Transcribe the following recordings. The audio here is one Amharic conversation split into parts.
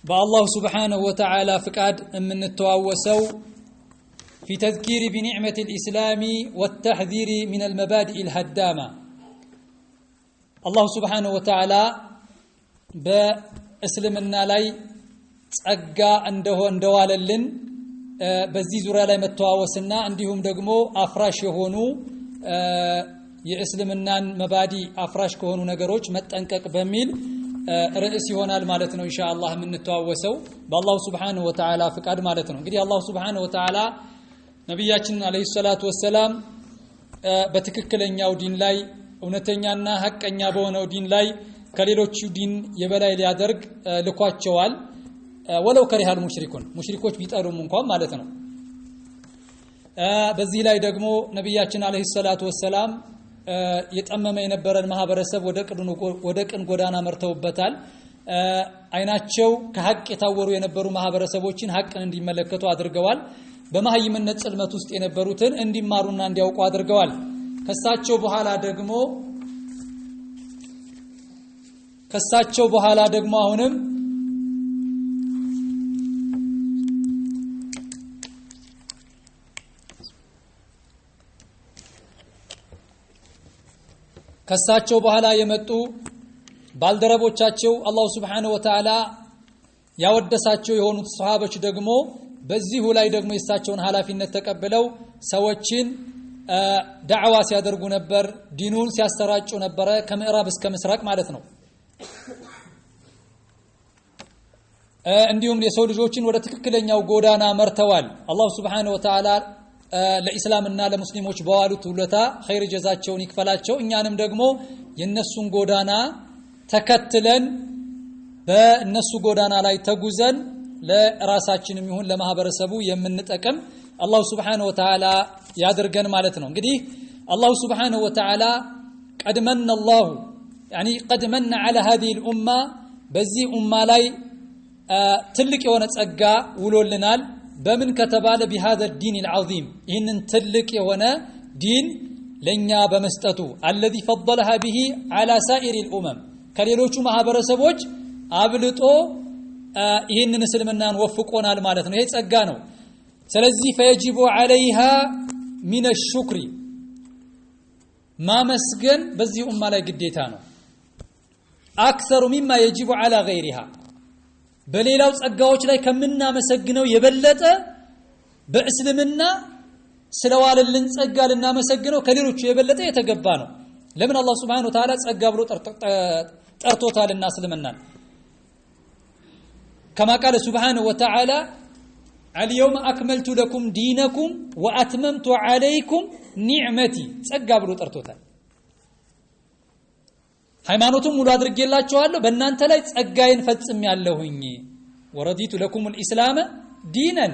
بالله سبحانه وتعالى فقاد من التواوسو في تذكير بنعمة الإسلام والتحذير من المبادئ الهدامة. الله سبحانه وتعالى بأسلمنا لي تأقى عنده اندواللن بزي زورا لي متواوسنا عندهم دقمو أفراش يهونو يأسلمنا مبادئ أفراش كهونو نقروش متأنكك بميل رئيس يهونال مالتنا إن شاء الله من التواوسو بالله سبحانه وتعالى فقاد مالتنا قد الله سبحانه وتعالى نبياتنا عليه الصلاة والسلام በትክክለኛው ዲን ላይ እውነተኛና ሐቀኛ በሆነው ዲን ላይ ከሌሎቹ ዲን የበላይ ሊያደርግ ልኳቸዋል ወለው ከሪሃል ሙሽሪኮች ቢጠሩም እንኳን ማለት ነው በዚህ ላይ ደግሞ ነብያችን አለይሂ ሰላቱ ወሰላም የጠመመ የነበረን ማህበረሰብ ወደ ቅን ጎዳና መርተውበታል አይናቸው ከሐቅ የታወሩ የነበሩ ማህበረሰቦችን ሐቅን እንዲመለከቱ አድርገዋል በመሐይምነት ጽልመት ውስጥ የነበሩትን እንዲማሩና እንዲያውቁ አድርገዋል ከሳቸው በኋላ ደግሞ አሁንም ከሳቸው በኋላ የመጡ ባልደረቦቻቸው አላህ Subhanahu Wa Ta'ala ያወደሳቸው የሆኑት ሱሐቦች ደግሞ በዚሁ ላይ ደግሞ የሳቸውን ሐላፊነት ተቀበለው ሰዎችን ዳዕዋ ሲያደርጉ ነበር ዲኑን ሲያሰራጩ ነበር ከምዕራብ እስከ ምስራቅ ማለት ነው እንዲሁም የሰው ልጆችን ወደ ትክክለኛው ጎዳና መርተዋል አላህ Subhanahu Wa Ta'ala ለኢስላምና ለሙስሊሞች በዋሉት ውለታ ኸይር ጀዛቸውን ይክፈላቸው እኛንም ደግሞ የነሱን ጎዳና ተከትለን በእነሱ ጎዳና ላይ ተጉዘን ለራሳችንም ይሁን ለማህበረሰቡ የምንጠቀም አላህ Subhanahu Wa Ta'ala ያድርገን ማለት ነው እንግዲህ አላህ Subhanahu Wa Ta'ala قد من على هذه الامه በዚህ ኡማ ላይ ትልቅ የሆነ ጸጋ ውሎልናል በምን ከተባለ بهذا الدين العظيم ይህንን ትልቅ የሆነ ዲን ለኛ በመስጠቱ الذي فضلها به على سائر الامم ከሌሎቹ ማህበረሰቦች አብልጦ ይህንን እስልምናን ወፍቆናል ማለት ነው ይሄ ጸጋ ነው ስለዚህ فيجب عليها من الشكر ما مسجن በዚህ ኡማ ላይ ግዴታ ነው اكثر مما يجب على غيرها በሌላው ጸጋዎች ላይ ከምናመሰግነው የበለጠ በእስልምና ስለዋለልን ጸጋ ልናመሰግነው ከሌሎቹ የበለጠ የተገባ ነው ለምን አላህ Subhanahu Wa Ta'ala ጸጋ ብሎ ጠርቶታልና እስልምናን كما قال سبحانه وتعالى اليوم أكملت لكم دينكم وأتممت عليكم نعمتي ጸጋ ብሎ ጠርቶታል ሃይማኖቱን ሙሉ አድርጌላችኋለሁ በእናንተ ላይ ጸጋዬን ፈጽሜያለሁኝ ወረዲቱ ለኩም الاسلام دينا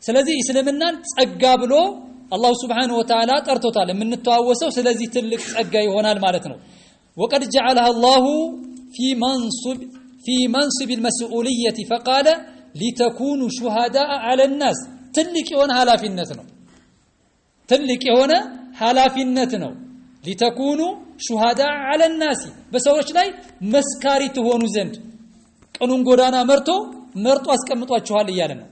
ስለዚህ እስልምናን ጸጋ ብሎ አላህ Subhanahu Wa Ta'ala ጠርቶታል የምንተዋወሰው ስለዚህ ትልቅ ጸጋ ይሆናል ማለት ነው وقد جعلها الله في منصب المسؤولية فقال لتكونوا شهداء على الناس ትልቅ የሆነ ኃላፊነት ነው لتكونوا شهداء على الناس በሰዎች ላይ መስካሪ ትሆኑ ዘንድ ቀኑን ጎዳና መርጦ አስቀምጧቸዋል ይያለ ነው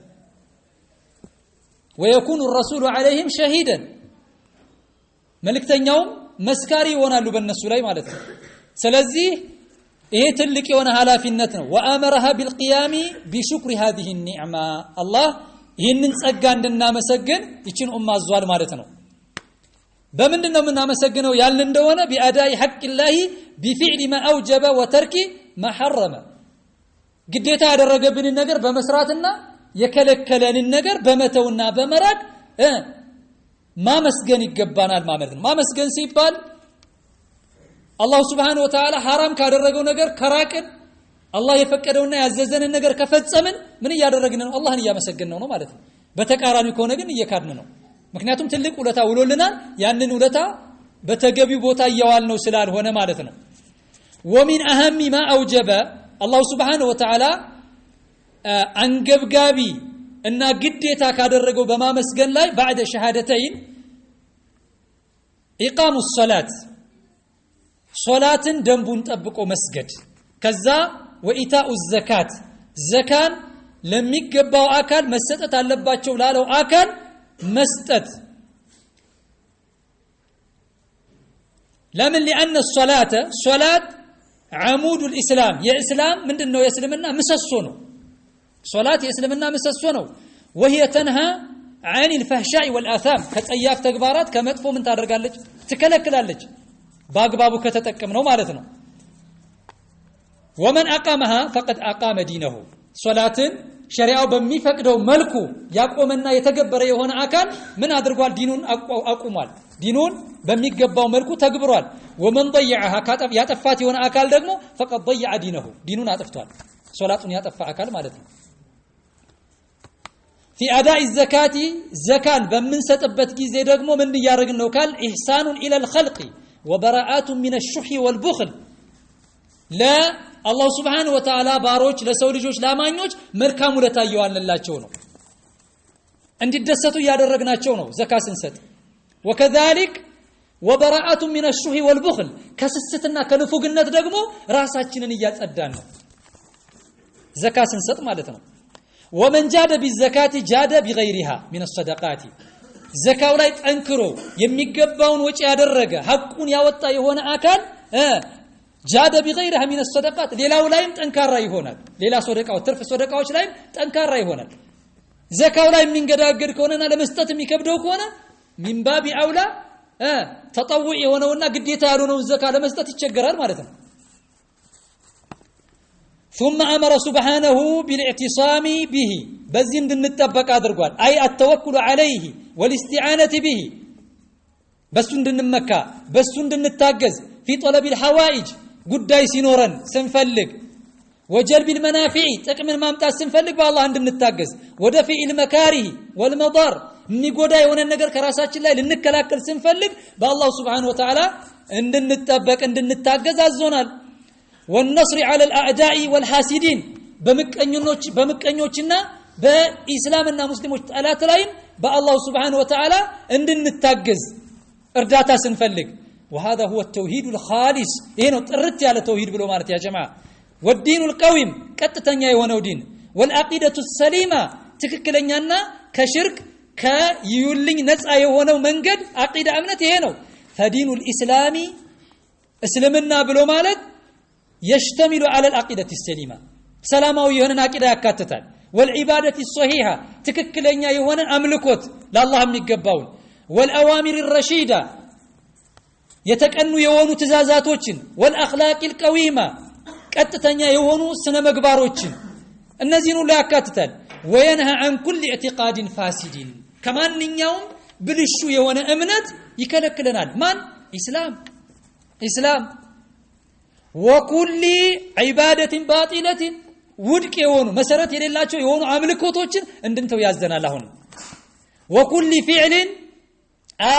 ويكون الرسول عليهم شهيدا መልእክተኛው መስካሪ ይሆናሉ በእነሱ ላይ ማለት ነው ስለዚህ ይሄ ትልቅ የሆነ ኃላፊነት ነው وامرها بالقيام بشكر هذه النعمه الله ይህንን ጸጋ እንድናመሰግን ይችን ኡማ አዟል ማለት ነው በምንድነው የምናመሰግነው ያልን እንደሆነ بأداء حق الله بفعل ما أوجب وترك ما حرم ግዴታ ያደረገብንን ነገር በመስራትና የከለከለንን ነገር በመተውና በመራቅ ማመስገን ይገባናል ማለት ነው ማመስገን ሲባል አላህ Subhanahu Wa Ta'ala حرام ካደረገው ነገር ከራቅን አላህ የፈቀደውና ያዘዘንን ነገር ከፈጸምን ምን ያደረግን ነው አላህን ያመሰግነው ነው ማለት ነው በተቃራኒው ከሆነ ግን እየካድን ነው ምክንያቱም ትልቅ ውለታ ውሎልናል ያንን ውለታ በተገቢው ቦታ ያዋል ነው ስላልሆነ ማለት ነው ومن اهم ما اوجب الله سبحانه وتعالى አንገብጋቢ እና ግዴታ ካደረገው በማመስገን ላይ بعد شهادتين إقام الصلاة صلاة دنبون طبقو مسجد كذا وإيتاء الزكاة ዘካን ለሚገባው አካል መስጠት አለባቸው ላለው አካል መስጠት ለምን لأن الصلاة صلاة عمود الإسلام የእስላም ምንድነው የእስልምና ምሰሶ ነው صلاة የእስልምና ምሰሶ ነው وهي تنهى عن الفحشاء والآثام ከጸያፍ ተግባራት ከመጥፎ ምን ታደርጋለች ትከለክላለች በአግባቡ ከተጠቀምነው ማለት ነው ومن أقامها فقد أقام دينه ሶላትን ሸሪዓው በሚፈቅደው መልኩ ያቆመና የተገበረ የሆነ አካል ምን አድርጓል ዲኑን አቁሟል ዲኑን በሚገባው መልኩ ተግብሯል ومن ضيعها ያጠፋት የሆነ አካል ደግሞ فقد ضيع دينه ዲኑን አጥፍቷል ሶላቱን ያጠፋ አካል ማለት ነው في أداء الزكاة زكاة በምንሰጥበት ጊዜ ደግሞ ምን ያደርግን ነው ካል إحسان إلى الخلق وبراءة من الشح والبخل لا الله سبحانه وتعالى ባሮች ለሰው ልጆች ላማኞች መልካም ውለታ ያዋለላቸው ነው እንዲደሰቱ ያደረግናቸው ነው ዘካ ስንሰጥ وكذلك وبراءة من الشح والبخل ከስስትና ከንፉግነት ደግሞ ራሳችንን ያጸዳን ነው ዘካ ስንሰጥ ማለት ነው ومن جاد بالزكاة جاد بغيرها من الصدقات زكاው ላይ ጠንክሮ የሚገባውን ወጪ ያደረገ ሐቁን ያወጣ የሆነ አካል جاد بغيرها من الصدقات ሌላው ላይም ጠንካራ ይሆናል ሌላ ሶደቃው ትርፍ ሶደቃዎች ላይም ጠንካራ ይሆናል ዘካው ላይ የሚንገዳገድ ከሆነና ለመስጠት የሚከብደው ከሆነ من باب اولى ተጠውዕ የሆነውና ግዴታ ያልሆነው ዘካ ለመስጠት ይቸገራል ማለት ነው ثم امر سبحانه بالاعتصام به በዚህም እንድንጠበቅ አድርጓል አይ التوكل عليه والاستعانه به በሱ እንድንመካ በሱ እንድንታገዝ في طلب الحوائج ጉዳይ ሲኖረን ስንፈልግ وجلب المنافع ጥቅምን ማምጣት ስንፈልግ በአላህ እንድንታገዝ ودفع المكاره والمضار የሚጎዳ የሆነ ነገር ከራሳችን ላይ ልንከላከል ስንፈልግ በአላህ Subhanahu Wa Ta'ala እንድንጠበቅ እንድንታገዝ አዞናል والنصر على الاعداء والحاسدين በምቀኞችና በእስላምና ሙስሊሞች ጠላት ላይ በአላህ Subhanahu Wa Ta'ala እንድንታገዝ እርዳታ ስንፈልግ وهذا هو التوحيد الخالص ይሄ ነው ጥርት ያለ ተውሂድ ብሎ ማለት ያ ጀማዓ والدين القويم ቀጥተኛ የሆነው ዲን والعقيده السليمه ትክክለኛና ከሽርክ ከይዩልኝ ነፃ የሆነው መንገድ አቂዳ እምነት ይሄ ነው فدين الاسلام እስልምና ብሎ ማለት يشتمل على العقيده السليمه ሰላማዊ የሆነ አቂዳ ያካትታል والعباده الصحيحه ትክክለኛ የሆነ አምልኮት ለአላህ የሚገባው والأوامر الرشيدة የተቀኑ የሆኑ ትእዛዛቶችን والأخلاق القويمة ቀጥተኛ የሆኑ ስነ ምግባሮችን እነዚህን ሁሉ ያካትታል وينهى عن كل اعتقاد فاسد ከማንኛውም ብልሹ የሆነ እምነት ይከለክለናል ማን ኢስላም وكل عبادة باطلة ውድቅ የሆኑ መሰረት የሌላቸው የሆኑ አምልኮቶችን እንድንተው ያዘናል አሁን وكل فعل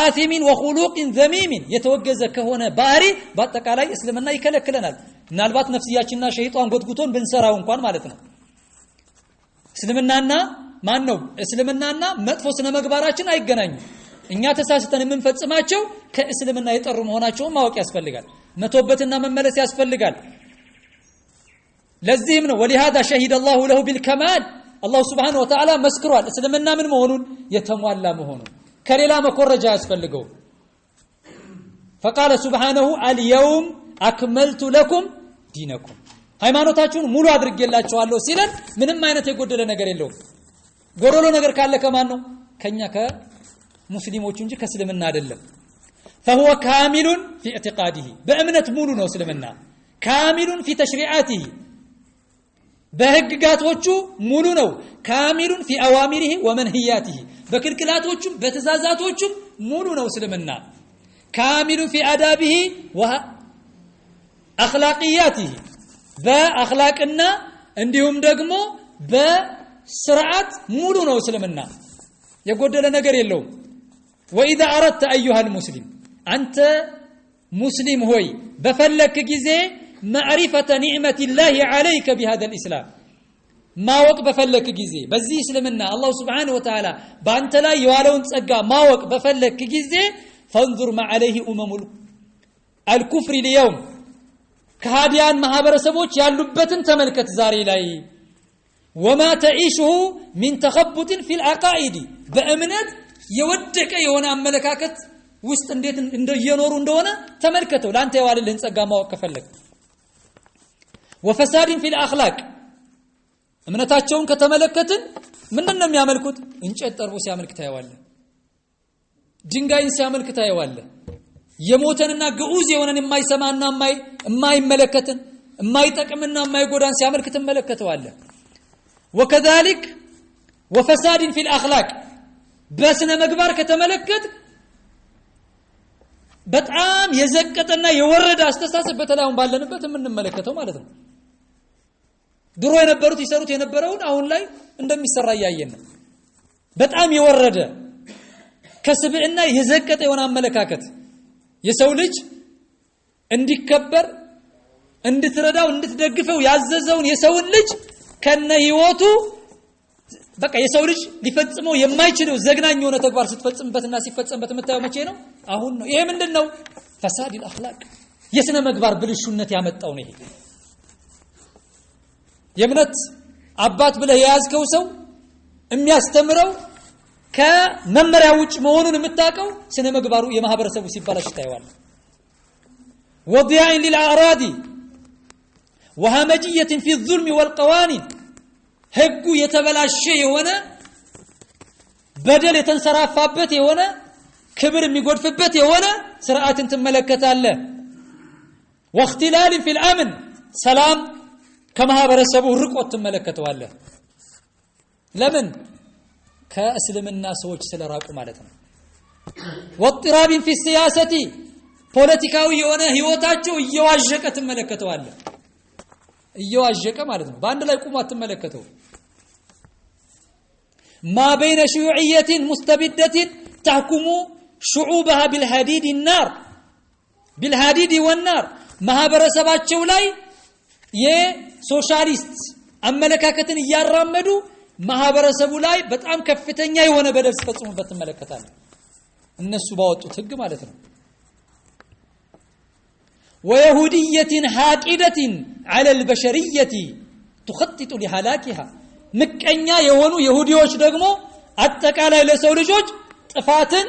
آثم وخلوق ذميم يتوجز كهونه ባህሪ በአጠቃላይ እስልምና ይከለክለናል ምናልባት ነፍስያችንና ሸይጣን ጎትጉቶን ብንሰራው እንኳን ማለት ነው እስልምናና ማን ነው እስልምናና መጥፎ ስነ ምግባራችን አይገናኙ እኛ ተሳስተን የምንፈጽማቸው ከእስልምና የጠሩ መሆናቸውን ማወቅ ያስፈልጋል መቶበትና መመለስ ያስፈልጋል ለዚህም ነው ولهذا شهد الله له بالكمال الله سبحانه وتعالى መስክሯል እስልምና ምን መሆኑን የተሟላ መሆኑን ከሌላ መኮረጃ ያስፈልገው فقال سبحانه اليوم اكملت لكم دينكم ሃይማኖታችሁን ሙሉ አድርጌላችኋለሁ ሲለን ምንም አይነት የጎደለ ነገር የለውም ጎደሎ ነገር ካለ ከማን ነው ከኛ ከሙስሊሞች እንጂ ከእስልምና አይደለም فهو كامل في اعتقاده በእምነት ሙሉ ነው እስልምና كامل في تشريعاته በህግጋቶቹ ሙሉ ነው كامل في اوامره ومنهياته በክልክላቶቹም በትእዛዛቶቹም ሙሉ ነው እስልምና كامل في آدابه وأخلاقياته በአኽላቅና እንዲሁም ደግሞ በስርዓት ሙሉ ነው እስልምና የጎደለ ነገር የለውም وإذا أردت أيها المسلم أنت مسلم هوي بفلك ጊዜ معرفة نعمة الله عليك بهذا الإسلام ማወቅ በፈለክ ጊዜ በዚህ እስልምና አላህ Subhanahu Wa Ta'ala በአንተ ላይ የዋለውን ጸጋ ማወቅ በፈለክ ጊዜ فانظر ما عليه الكفر اليوم ከሃዲያን ማህበረሰቦች ያሉበትን ተመልከት ዛሬ ላይ وما تعيشه من تخبط في العقائد በእምነት የወደቀ የሆነ አመለካከት ውስጥ እንዴት እንደየኖሩ እንደሆነ ተመልከተው ላንተ የዋለልህን ጸጋ ማወቅ ከፈለክ وفساد في الاخلاق እምነታቸውን ከተመለከትን ምንድነው የሚያመልኩት እንጨት ጠርቦ ሲያመልክ ታየዋለህ ድንጋይን ሲያመልክ ታየዋለህ የሞተንና ግዑዝ የሆነን የማይሰማና የማይመለከትን የማይጠቅምና የማይጎዳን ሲያመልክ ተመለከተዋለህ وكذلك وفساد في الاخلاق በስነ ምግባር ከተመለከት በጣም የዘቀጠና የወረደ አስተሳሰብ በተላውን ባለንበት የምንመለከተው ማለት ነው ድሮ የነበሩት ይሰሩት የነበረውን አሁን ላይ እንደሚሰራ ያያየን ነው በጣም የወረደ ከስብዕና የዘቀጠ የሆነ አመለካከት የሰው ልጅ እንዲከበር እንድትረዳው እንድትደግፈው ያዘዘውን የሰውን ልጅ ከነ ህይወቱ በቃ የሰው ልጅ ሊፈጽመው የማይችለው ዘግናኝ የሆነ ተግባር ስትፈጽምበትና ሲፈጸምበት የምታየው መቼ ነው አሁን ነው ይሄ ምንድነው ፈሳድ الاخلاق የስነ ምግባር ብልሹነት ያመጣው ነው ይሄ የእምነት አባት ብለህ የያዝከው ሰው የሚያስተምረው ከመመሪያ ውጭ መሆኑን የምታውቀው ስነ ምግባሩ የማህበረሰቡ ሲባላሽ ታየዋል وضياع للاراضي وهمجيه في الظلم والقوانين ህጉ የተበላሸ የሆነ በደል የተንሰራፋበት የሆነ ክብር የሚጎድፍበት የሆነ ስርዓትን ተመለከታለህ واختلال في الامن ሰላም ከማህበረሰቡ ርቆት ተመለከተዋለህ ለምን ከእስልምና ሰዎች ስለራቁ ማለት ነው واضطراب في السياسه ፖለቲካዊ የሆነ ህይወታቸው እየዋዠቀ ተመለከተዋለህ እየዋዠቀ ማለት ነው በአንድ ላይ ቁማት ተመለከተው ما بين شيوعيه مستبده تحكم شعوبها بالحديد النار بالحديد والنار ማህበረሰባቸው ላይ የሶሻሊስት አመለካከትን ያራመዱ ማህበረሰቡ ላይ በጣም ከፍተኛ የሆነ በደል ሲፈጽሙበት ተመለከታለህ እነሱ ባወጡት ህግ ማለት ነው ويهوديه حاقده على البشريه تخطط لهلاكها ምቀኛ የሆኑ ይሁዲዎች ደግሞ አጠቃላይ ለሰው ልጆች ጥፋትን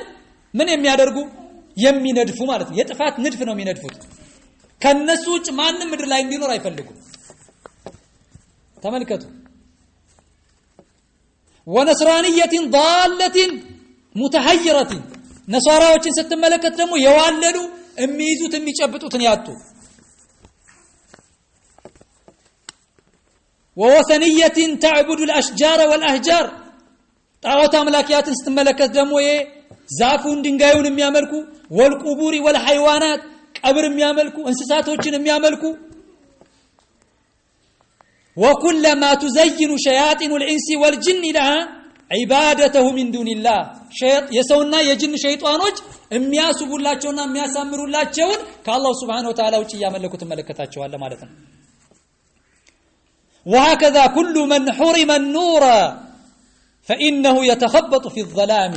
ምን የሚያደርጉ የሚነድፉ ማለት ነው የጥፋት ንድፍ ነው የሚነድፉት ከነሱ ውጭ ማንንም ምድር ላይ እንዲኖር አይፈልጉም ተመልከቱ ونصرانيه ضاله متحيره ነሷራዎችን ስትመለከት ደግሞ የዋለሉ የሚይዙት የሚጨብጡትን ያጡ ووثنيه تعبد الاشجار والاحجار ጣዖት አምላኪያትን ስትመለከት ደግሞ ዛፉን ድንጋዩን የሚያመልኩ والقبور والحيوانات ቀብር የሚያመልኩ እንስሳቶችን የሚያመልኩ وكلما تزين شياطين الانس والجن لها عبادته من دون الله የሰውና የጅን ሸይጣኖች የሚያስቡላቸውና የሚያሳምሩላቸውን ከአላህ Subhanahu Wa Ta'ala ውጪ ያመለኩት ተመለከታቸዋል ማለት ነው وهكذا كل من حرم النور فانه يتخبط في الظلام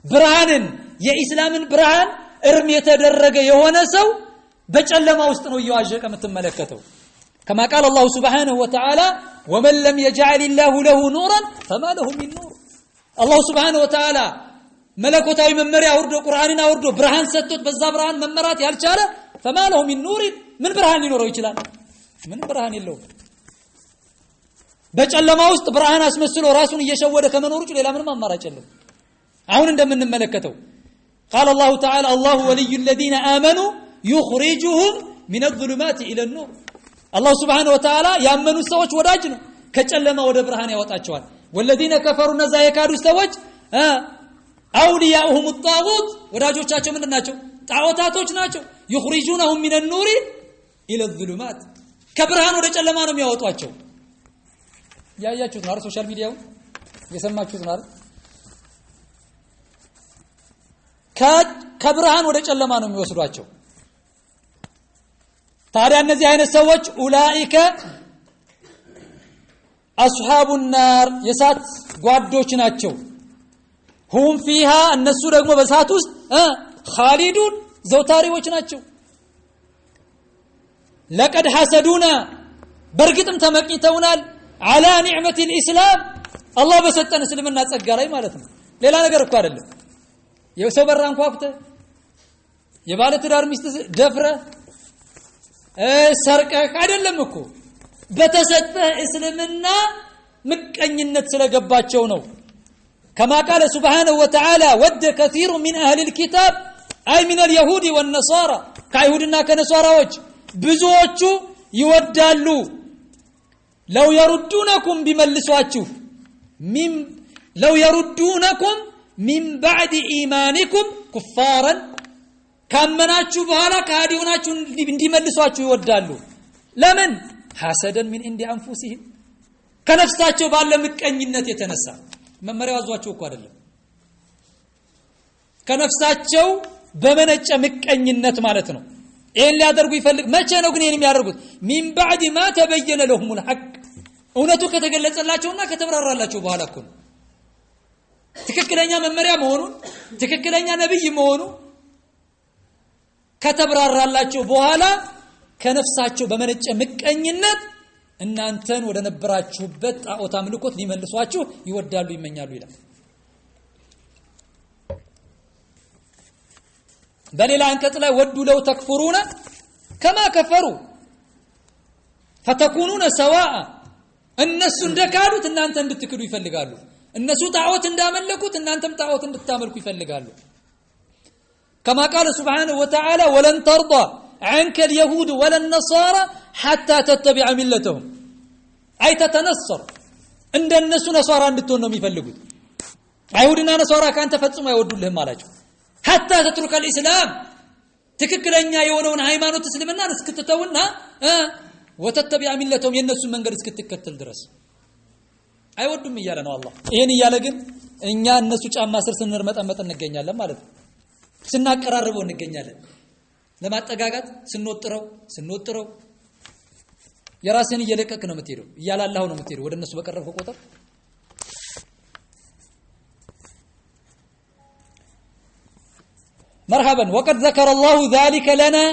ብርሃንን የኢስላምን ብርሃን እርም የተደረገ የሆነ ሰው በጨለማ ውስጥ ነው እየዋዠቀ የምትመለከተው كما قال الله سبحانه وتعالى ومن لم يجعل الله له نورا فما له من نور الله سبحانه وتعالى መለኮታዊ መመሪያ አውርዶ ቁርአንን አውርዶ ብርሃን ሰጥቶት በዛ ብርሃን መመራት ያልቻለ فما له من نور ምን ብርሃን ሊኖረው ይችላል ምን ብርሃን የለውም በጨለማ ውስጥ ብርሃን አስመስሎ ራሱን እየሸወደ ከመኖር ውጭ ሌላ ምንም አማራጭ የለም አሁን እንደምንመለከተው قال الله تعالى الله ولي الذين آمنوا يخرجهم من الظلمات إلى النور الله سبحانه وتعالى ያመኑ ሰዎች ወዳጅ ነው ከጨለማ ወደ ብርሃን ያወጣቸዋል والذين كفروا ነዛ የካዱ ሰዎች أولياؤهم الطاغوت ወዳጆቻቸው ምንድናቸው ጣዖታቶች ናቸው يخرجونهم من النور إلى الظلمات ከብርሃን ወደ ጨለማ ነው የሚያወጧቸው ያያችሁት ነው ሶሻል ሚዲያው የሰማችሁት ነው ከብርሃን ወደ ጨለማ ነው የሚወስዷቸው ታዲያ እነዚህ አይነት ሰዎች ኡላኢከ አስሐቡ النار የሳት ጓዶች ናቸው هم فيها እነሱ ደግሞ በሳት ውስጥ خالدون ዘውታሪዎች ናቸው لقد حسدونا በርግጥም ተመቅኝተውናል على نعمة الإسلام الله بسطن اسلمنا ጸጋ ላይ ማለት ነው ሌላ ነገር እኮ አይደለም የሰው በራን ኳኩተ የባለ ትዳር ሚስት ደፍረ ሰርቀህ አይደለም እኮ በተሰጠ እስልምና ምቀኝነት ስለገባቸው ነው كما قال سبحانه وتعالى ود كثير من أهل الكتاب أي من اليهود والنصارى كيهودنا كنصاراዎች ብዙዎቹ ይወዳሉ لو يردونكم بملسواችሁ لو يردونكم من بعد إيمانكم كفارا ካመናችሁ በኋላ ካዲውናችሁ እንዲመልሷችሁ ይወዳሉ ለምን حسدا من عند انفسهم ከነፍሳቸው ባለ ምቀኝነት የተነሳ መመሪያው አዟቸው እኮ አይደለም ከነፍሳቸው በመነጨ ምቀኝነት ማለት ነው ይሄን ሊያደርጉ ይፈልግ መቼ ነው ግን ይሄን የሚያደርጉት من بعد ما تبين لهم الحق እውነቱ ከተገለጸላቸውና ከተብራራላቸው በኋላ እኮ ነው ትክክለኛ መመሪያ መሆኑን ትክክለኛ ነብይ መሆኑ ከተብራራላቸው በኋላ ከነፍሳቸው በመነጨ ምቀኝነት እናንተን ወደ ነበራችሁበት ጣዖት አምልኮት ሊመልሷችሁ ይወዳሉ ይመኛሉ ይላል በሌላ አንቀጽ ላይ ወዱ ለው ተክፍሩና كما كفروا فتكونون سواء እነሱ እንደካዱት እናንተ እንድትክዱ ይፈልጋሉ እነሱ ጣዖት እንዳመለኩት እናንተም ጣዖት እንድታመልኩ ይፈልጋሉ كما قال سبحانه وتعالى ولن ترضى عنك اليهود ولا النصارى حتى تتبع ملتهم أي تتنصر عند الناس نصارى እንድትሆን ነው የሚፈልጉት አይሁድና ነሳራ ካንተ ፈጽሞ አይወዱልህም አላቸው حتى تترك الاسلام ትክክለኛ የሆነውን ሃይማኖት እስልምናን እስክትተውና وتتبع ملتهم የነሱ መንገድ እስክትከተል ድረስ አይወዱም ይያለ ነው አላህ ይሄን ይያለ ግን እኛ እነሱ ጫማ ስር ስንርመጠመጥ እንገኛለን ማለት ነው ስናቀራርበው እንገኛለን ለማጠጋጋት ስንወጥረው የራስን እየለቀክ ነው የምትሄደው እያላላው ነው የምትሄደው ወደነሱ በቀረብከው ቁጥር مرحبا وقد ذكر الله ذلك لنا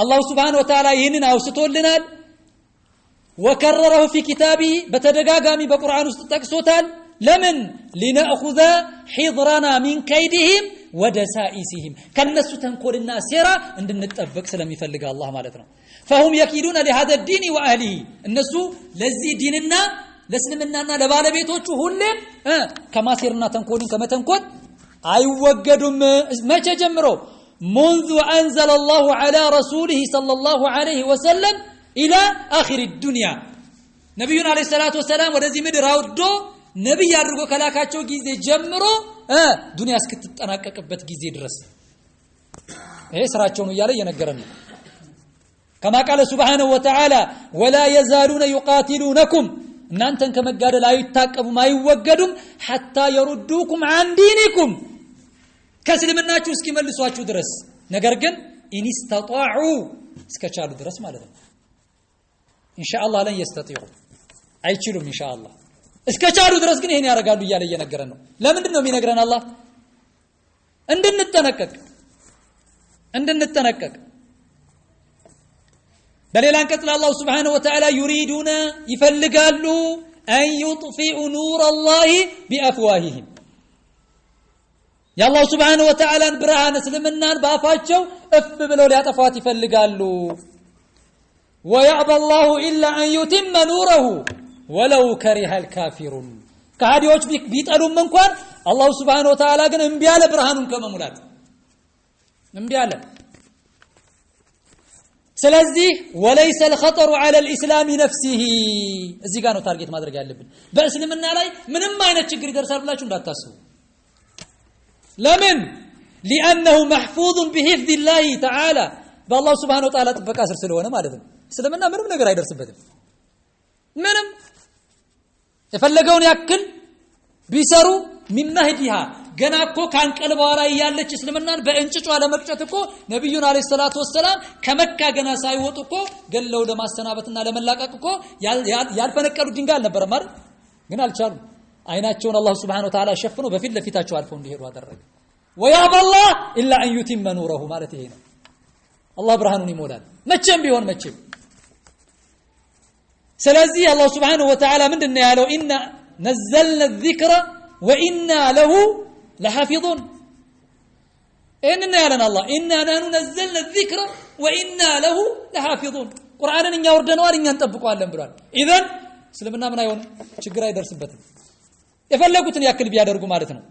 الله سبحانه وتعالى يهننا اوستولنال وكرره في كتابه بتدغاغامي بقران ውስጥ ተጠቅሶታል ለምን لنأخذ حذرنا من كيدهم ودسائسهم كنسو ተንኮልና ሴራ እንድንጠበቅ ስለሚፈልግ አላህ ማለት ነው فهم يكيدون لهذا الدين واهله እነሱ ለዚህ ዲንና ለእስልምናና ለባለቤቶቹ ሁሌም ከማሴርና ተንኮልን ከመተንኮል አይወገዱም መቼ ጀምሮ منذ انزل الله على رسوله صلى الله عليه وسلم الى اخر الدنيا ነብዩን አለይሂ ሰላቱ ወሰለም ወደዚህ ምድር አውርዶ ነብይ አድርጎ ከላካቸው ጊዜ ጀምሮ ዱንያ እስክትጠናቀቅበት ጊዜ ድረስ ይሄ ስራቸው ነው ያለ የነገረን كما قال سبحانه وتعالى ولا يزالون يقاتلونكم እናንተን ከመጋደል አይታቀቡም አይወገዱም حتى يردوكم عن دينكم ከእስልምናችሁ እስኪመልሷችሁ ድረስ ነገር ግን ان استطاعوا እስከቻሉ ድረስ ማለት ነው ان شاء الله لن يستطيعوا አይችሉም ان شاء الله እስከቻሉ ድረስ ግን ይሄን ያረጋሉ እያለ እየነገረን ነው ለምንድን ነው የሚነግረን አላህ እንድንጠነቀቅ በሌላ አንቀጽ አላህ Subhanahu Wa Ta'ala يريدون ይፈልጋሉ ان يطفئوا نور الله بافواههم ያአላህ Subhanahu Wa Ta'ala ብርሃን እስልምናን ባፋቸው እፍ ብለው ሊያጠፋት ይፈልጋሉ ويعبى الله الا ان يتم نوره ولو كره الكافرون ካዲዎች ቢጠሉም እንኳን አላህ Subhanahu Wa Ta'ala ግን እንቢ ያለ ብርሃኑን ከመሙላት እንቢ ያለ ስለዚህ وليس الخطر على الاسلام نفسه እዚህ ጋር ነው ታርጌት ማድረግ ያለብን በእስልምና ላይ ምንም አይነት ችግር ይደርሳል ብላችሁ እንዳታስቡ ለምን لانه محفوظ بحفظ الله تعالى بالله سبحانه وتعالى ጥበቃ ስር ስለሆነ ማለት ነው እስልምና ምንም ነገር አይደርስበትም ምንም የፈለገውን ያክል ቢሰሩ ሚመህዲሃ ገና እኮ ካንቀልባው ላይ ያለች እስልምናን በእንጭጫ ለመቅጨት እኮ ነብዩን አለይሂ ሰላቱ ወሰለም ከመካ ገና ሳይወጡ እኮ ገለው ለማሰናበትና ለመላቀቅ እኮ ያልፈነቀሉ ድንጋይ አልነበረም አይደል ግን አልቻሉም አይናቸውን አላህ Subhanahu Wa Ta'ala ሸፍኖ በፊት ለፊታቸው አልፈው እንዲሄዱ አደረገ ويعب الله الا ان يتم نوره ማለት ይሄ ነው አላህ ብርሃኑን ይሞላል መቼም ቢሆን መቼም ስለዚህ አላህ Subhanahu Wa Ta'ala ምንድነው ያለው ኢና ነዘልና الذكر وإنا له لحافظون إننا يعلن الله إنا نحن نزلنا الذكر وإنا له لحافظون ቁርአንን እኛ ወርደነዋል እኛ እንጠብቀዋለን ብሏል ኢዘን እስልምና ምን አይሆንም ችግር አይደርስበትም የፈለጉትን ያክል ቢያደርጉ ማለት ነው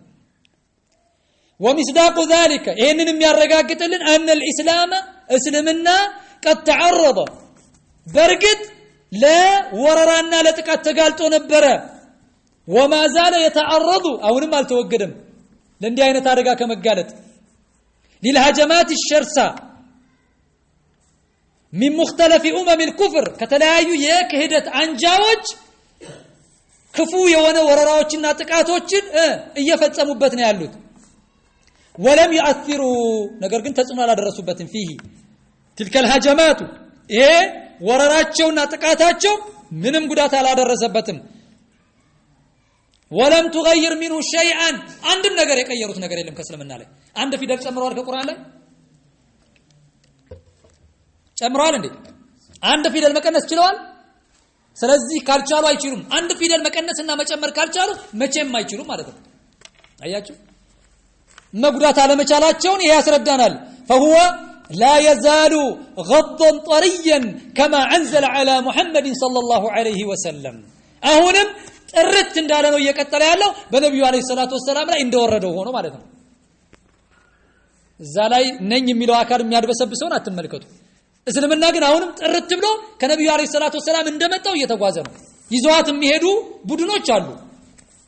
ومصداق ذلك ይሄንንም ያረጋግጥልን ان الاسلام እስልምና قد تعرض በርግጥ ለወረራና ለጥቃት ተጋልጦ ነበረ وما زال يتعرض አሁንም አልተወገደም ለእንዲህ አይነት አደጋ ከመጋለጥ للهجمات الشرسة من مختلف الكفر ከተለያዩ የክህደት አንጃዎች ክፉ የሆነ ወረራዎችና ጥቃቶችን እየፈጸሙበት ነው ያሉት ولم يؤثروا ነገር ግን ተጽዕኖ አላደረሱበትም فيه تلك الهجمات ይሄ ወረራቸውና ጥቃታቸው ምንም ጉዳት አላደረሰበትም ولم تغير منه شيئا አንድም ነገር የቀየሩት ነገር የለም ከእስልምና ላይ አንድ ፊደል ጨምረዋል ከቁርአን ላይ ጨምረዋል እንዴ አንድ ፊደል መቀነስ ችለዋል ስለዚህ ካልቻሉ አይችሉም አንድ ፊደል መቀነስና መጨመር ካልቻሉ መቼም አይችሉም ማለት ነው አያችሁ መጉዳት አለመቻላቸውን ያስረዳናል فهو لا يزال غضا طريا كما انزل على محمد صلى الله عليه وسلم አሁንም ጥርት እንዳለ ነው እየቀጠለ ያለው በነብዩ አለይሂ ሰላቱ ወሰለም ላይ እንደወረደው ሆኖ ማለት ነው እዛ ላይ ነኝ የሚለው አካል የሚያድበሰብሰውን አትመልከቱ እስልምና ግን አሁንም ጥርት ብሎ ከነብዩ አለይሂ ሰላቱ ወሰለም እንደመጣው እየተጓዘ ነው ይዘዋት የሚሄዱ ቡድኖች አሉ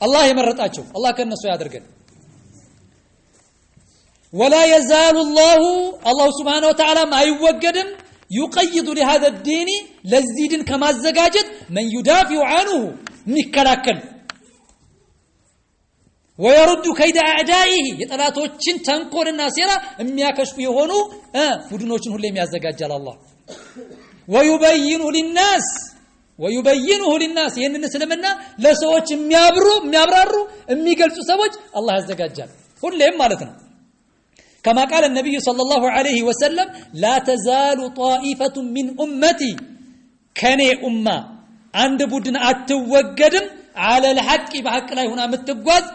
አላህ የመረጣቸው አላህ ከነሱ ያድርገን ولا يزال الله سبحانه وتعالى ما يوجدم يقيد لهذا الدين للزيد كما زجاجت من يدافع عنه مكلاكل ويرد كيد اعدائه يطلاتوچن تنكورنا سيرا የሚያከሽፉ የሆኑ ቡድኖችን ሁሉ የሚያዘጋጃል አላህ ويبينه للناس ይሄንን እስልምና ለሰዎች የሚያብራሩ የሚገልጹ ሰዎች አላህ ያዘጋጃል ሁሌም ማለት ነው كما قال النبي صلى الله عليه وسلم لا تزال طائفة من أمتي كني أمة عند بدن أتوجدم على الحق بحق لا هنا متقوز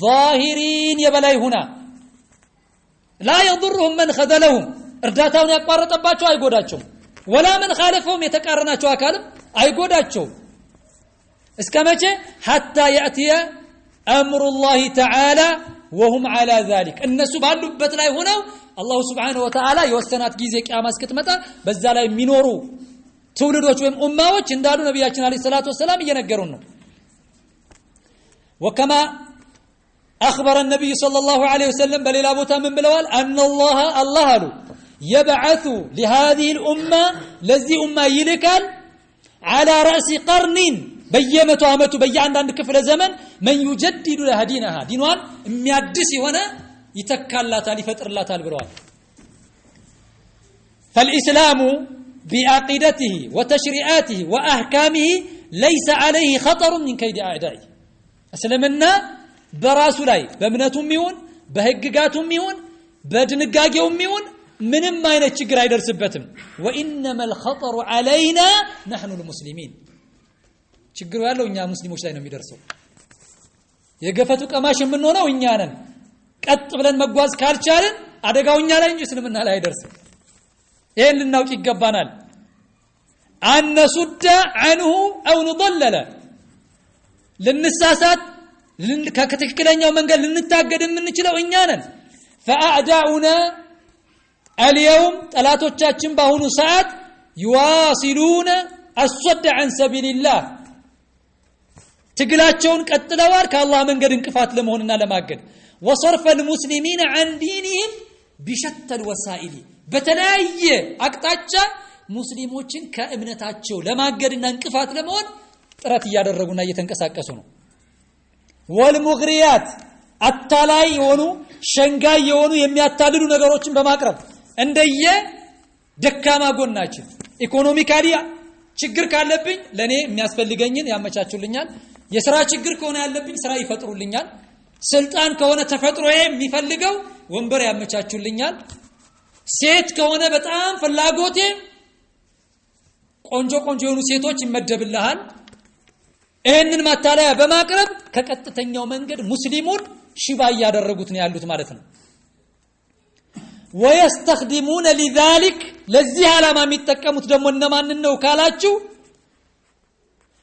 ظاهرين يبلاي هنا لا يضرهم من خذلهم ارداتهم يقارط أباتشو أي قوداتشو ولا من خالفهم يتقارناتشو أكالم أي قوداتشو اسكامتش حتى يأتي أمر الله تعالى وهم على ذلك الناس ባሉበት ላይ ሆነው አላህ Subhanahu Wa Ta'ala የወሰናት ጊዜ ቂያማ እስክትመጣ በዛ ላይ የሚኖሩ ትውልዶች ወይም ኡማዎች እንዳሉ ነብያችን አለይሂ ሰላቱ ወሰለም እየነገሩን ነው وكما اخبر النبي صلى الله عليه وسلم بليلا ቦታ ምን ብለዋል ان الله አሉ يبعث لهذه الامه ለዚህ ኡማ ይልካል على راس قرن በየመቶ አመቱ በየአንዳንድ ክፍለ ዘመን من يجدد لها دينها ዲኗን የሚያድስ የሆነ ይተካላታል ይፈጥርላታል ብለዋል فالاسلام بعقيدته وتشريعاته واحكامه ليس عليه خطر من كيد اعدائه እስልምና በራሱ ላይ በእምነቱም ይሁን በህግጋቱም ይሁን በድንጋጌውም ይሁን ምንም አይነት ችግር አይደርስበትም وانما الخطر علينا نحن المسلمين ችግሩ ያለው እኛ ሙስሊሞች ላይ ነው የሚደርሰው የገፈቱ ቀማሽ የምንሆነው እኛ ነን ቀጥ ብለን መጓዝ ካልቻልን አደጋው እኛ ላይ እንጂ እስልምና ላይ አይደርስም ይሄን ልናውቅ ይገባናል አንሱዳ عنه او نضلل ልንሳሳት ከትክክለኛው መንገድ ልንታገድ የምንችለው እኛ ነን فاعداؤنا اليوم ጠላቶቻችን በአሁኑ ሰዓት يواصلون الصد عن سبيل الله ትግላቸውን ቀጥለዋል ከአላህ መንገድ እንቅፋት ለመሆንና ለማገድ وصرف المسلمين عن دينهم بشتى الوسائل በተለያየ አቅጣጫ ሙስሊሞችን ከእምነታቸው ለማገድና እንቅፋት ለመሆን ጥረት እያደረጉና እየተንቀሳቀሱ ነው والمغريات አታላይ የሆኑ ሸንጋይ የሆኑ የሚያታልሉ ነገሮችን በማቅረብ እንደየ ደካማ ጎናችን ኢኮኖሚካሊ ችግር ካለብኝ ለኔ የሚያስፈልገኝን ያመቻቹልኛል የሥራ ችግር ከሆነ ያለብኝ ሥራ ይፈጥሩልኛል ስልጣን ከሆነ ተፈጥሮዬ የሚፈልገው ወንበር ያመቻቹልኛል ሴት ከሆነ በጣም ፍላጎቴ ቆንጆ የሆኑ ሴቶች ይመደብልሃል ይሄንን ማታለያ በማቅረብ ከቀጥተኛው መንገድ ሙስሊሙን ሽባ ያደረጉት ነው ያሉት ማለት ነው ويستخدمون لذلك ለዚህ ዓላማ የሚጠቀሙት ደግሞ እነማንን ነው ካላችሁ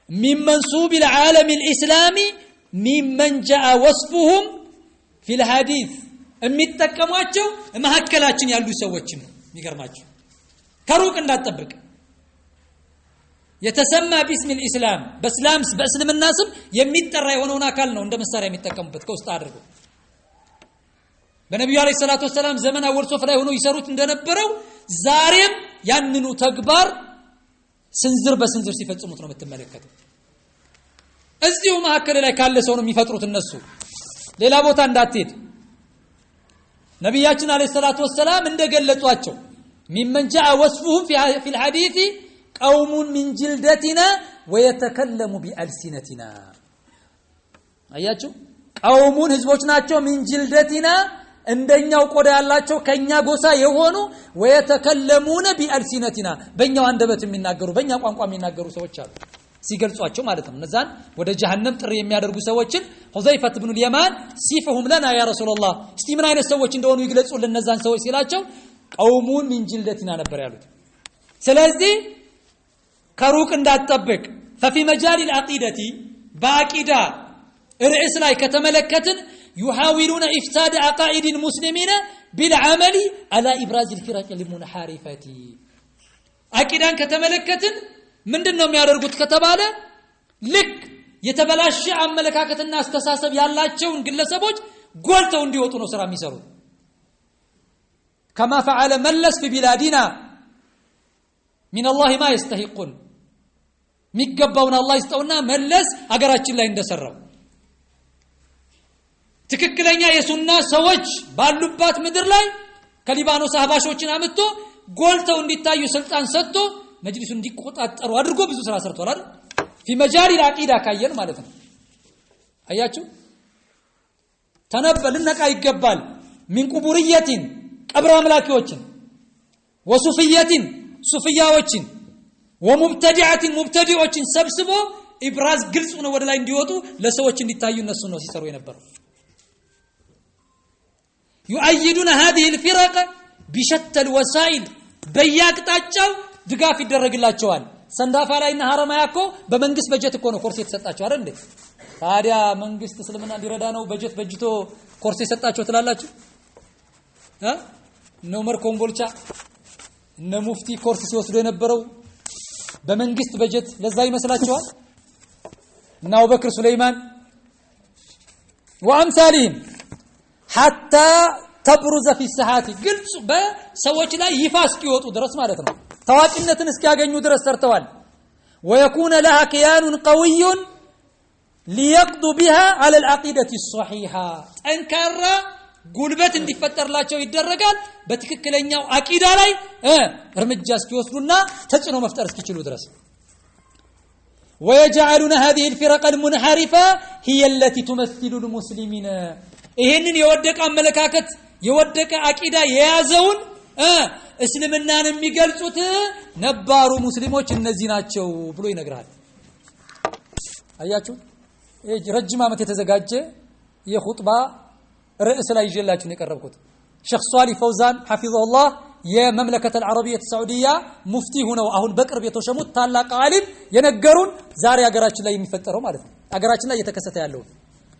من منسوب العالم الاسلامي ممن جاء وصفهم في الحديث የሚጠቀሟቸው መሐከላችን ያሉ ሰዎች ነው የሚገርማችሁ ከሩቅ እንዳትጠብቅ የተሰማ باسم الاسلام በእስልምና ስም የሚጠራ የሆነውን አካል ነው እንደ መሳሪያ የሚጠቀሙበት ከውስጥ አድርገው በነብዩ አለይሂ ሰላቱ ወሰለም ዘመን አወል ሶፍ ላይ ሆኖ ይሰሩት እንደነበረው ዛሬም ያንኑ ተግባር ስንዝር በስንዝር ሲፈጽሙት ነው የምትመለከተው እዚሁ መሐከለ ላይ ካለ ሰው ነው የሚፈጥሩት እነሱ ሌላ ቦታ እንዳትሄድ ነብያችን አለይሂ ሰላቱ ወሰለም እንደገለጿቸው ممن جاء وصفهم في الحديث قوم من جلدتنا ويتكلم بألسنتنا አያችሁ قوم ህዝቦች ናቸው من جلدتنا እንደኛው ቆዳ ያላቸው ከኛ ጎሳ የሆኑ ويتكلمون بألسنتنا በእኛው አንደበት የሚናገሩ በእኛ ቋንቋ የሚናገሩ ሰዎች አሉ ሲገልጿቸው ማለት ነው እነዛን ወደ ጀሃነም ጥሪ የሚያደርጉ ሰዎችን ሁዘይፈት ኢብኑ اليمان ሲፈሁም ለና ያ ረሱላህ እስቲ ምን አይነት ሰዎች እንደሆኑ ይግለጹልን እነዛን ሰዎች ሲላቸው ቀውሙን من جلدتنا ነበር ያሉት ስለዚህ ከሩቅ እንዳትጠብቅ ففي مجال العقيده باقيدا ርዕስ ላይ ከተመለከትን يحاولون افساد عقائد المسلمين بالعمل على ابراز الفرق المنحرفه አቂዳን ከተመለከትን ምንድነው የሚያደርጉት ከተባለ ልክ የተበላሸ አመለካከትና አስተሳሰብ ያላቸውን ግለሰቦች ጎልተው እንዲወጡ ነው ስራ የሚሰሩት كما فعل ملس في بلادنا من الله ما يستحقون ሚገባውን አላህ ይስጠውና መለስ አገራችን ላይ እንደሰራው ትክክለኛ የሱና ሰዎች ባሉባት ምድር ላይ ከሊባኖስ አህባሾችን አመጥቶ ጎልተው እንዲታዩ ስልጣን ሰጥቶ መጅሊሱን እንዲቆጣጠሩ አድርጎ ብዙ ስራ ሰርቷል አይደል في مجال العقيده ካየን ማለት ነው አያችሁ ተነበልነቃ ይገባል من قبورية ቀብር አምላኪዎችን ወሱፊያቲን ሱፊያዎችን ወሙብተዲዓቲን ሙብተዲዖችን ሰብስቦ ኢብራዝ ግልጽ ነው ወደ ላይ እንዲወጡ ለሰዎች እንዲታዩ እነሱ ነው ሲሰሩ የነበረው يؤيدون هذه الفرق بشتى الوسائل በያቅጣጫው ድጋፍ ይደረግላቸዋል ሰንዳፋ ላይና ሐረማያኮ በመንግስት በጀት እኮ ነው ኮርስ የተሰጣቸው አይደል እንዴ ታዲያ መንግስት እስልምና እንዲረዳ ነው በጀት በጅቶ ኮርስ የሰጣቸው ትላላችሁ ኖመር ኮምቦልቻ እነ ሙፍቲ ኮርስ ሲወስዱ የነበረው በመንግስት በጀት ለዛ ይመስላችኋል እና አቡበክር ሱለይማን ወአምሳሊን حتى تبرز في الساحات ግልጽ በሰዎች ላይ ይፋ እስኪወጡ ድረስ ማለት ነው ታዋቂነትን እስኪያገኙ ድረስ ሰርተዋል ويكون لها كيان قوي ليقضوا بها على العقيدة الصحيحة انكر ጉልበት እንዲፈጠርላቸው ይደረጋል በትክክለኛው አቂዳ ላይ እርምጃ እስኪወስዱና ተጽዕኖ መፍጠር እስኪችሉ ድረስ ويجعلون هذه الفرق المنحرفة هي التي تمثل المسلمين ይሄንን የወደቀ አመለካከት የወደቀ አቂዳ የያዘውን እስልምናን የሚገልጹት ነባሩ ሙስሊሞች እነዚህ ናቸው ብሎ ይነግራል አያችሁ ረጅም ዓመት የተዘጋጀ የኹጥባ ርዕስ ላይ ይዤላችሁ ነው የቀረብኩት ሼክ ሷሊህ ፈውዛን حفظه የመምለከተ العربية السعودية ሙፍቲ ሆነው አሁን በቅርብ የተሸሙት ታላቅ ዓሊም የነገሩን ዛሬ ሀገራችን ላይ የሚፈጠረው ማለት ነው ሀገራችን ላይ እየተከሰተ ያለው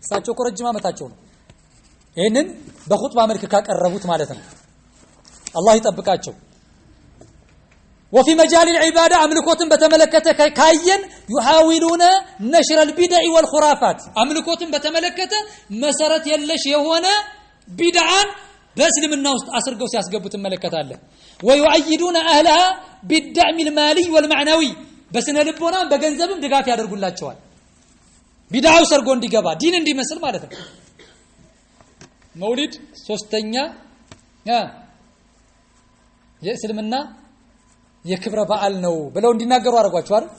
እሳቸው ረጅም ዓመታቸው ነው ይሄንን በኹጥባ መልክ ካቀረቡት ማለት ነው አላህ ይጠብቃቸው وفي مجال العباده አምልኮትን በተመለከተ ካየን يحاولون نشر البدع والخرافات አምልኮትን በተመለከተ መሰረት የለሽ የሆነ ቢድዓን በእስልምና ውስጥ አስርገው ሲያስገቡት እንመለከታለን ويؤيدون اهلها بالدعم المالي والمعنوي በስነ ልቦና በገንዘብም ድጋፍ ያደርጉላቸዋል ቢድዓው ሰርጎ እንዲገባ ዲን እንዲመስል ማለት ነው መውሊድ ሶስተኛ የእስልምና የክብረ በዓል ነው ብለው እንዲናገሩ አድርጓቸው አይደል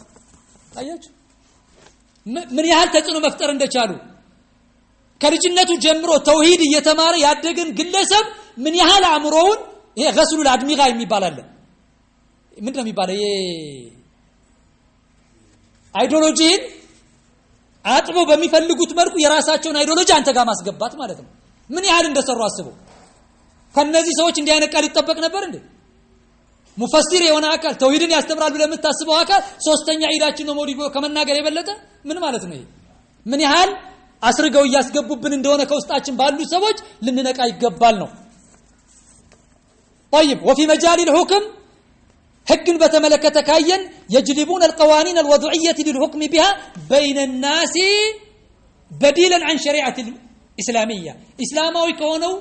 አያችሁ ምን ያህል ተጽዕኖ መፍጠር እንደቻሉ ከልጅነቱ ጀምሮ ተውሂድ እየተማረ ያደገን ግለሰብ ምን ያህል አምሮውን ይሄ ገስሉ ለአድሚጋ የሚባል አለ ምንድነው የሚባለው አይዲዮሎጂን አጥበው በሚፈልጉት መልኩ የራሳቸውን አይዲዮሎጂ አንተ ጋር ማስገባት ማለት ነው። ምን ያህል እንደሰሩ አስበው። ከነዚህ ሰዎች እንዲህ አይነት ቃል ይጠበቅ ነበር እንዴ? ሙፈሲር የሆነ አካል ተውሂድን ያስተምራል ብለህ የምታስበው አካል ሶስተኛ ዒዳችን ነው መውሊድ ከመናገር የበለጠ ምን ማለት ነው? ይሄ ምን ያህል አስርገው እያስገቡብን እንደሆነ ከውስጣችን ባሉ ሰዎች ልንነቃ ይገባል ነው። طيب وفي مجال الحكم حقن بتملكته كاين يجلبون القوانين الوضعيه للحكم بها بين الناس بديلا عن شريعه الاسلاميه اسلاماوي كونو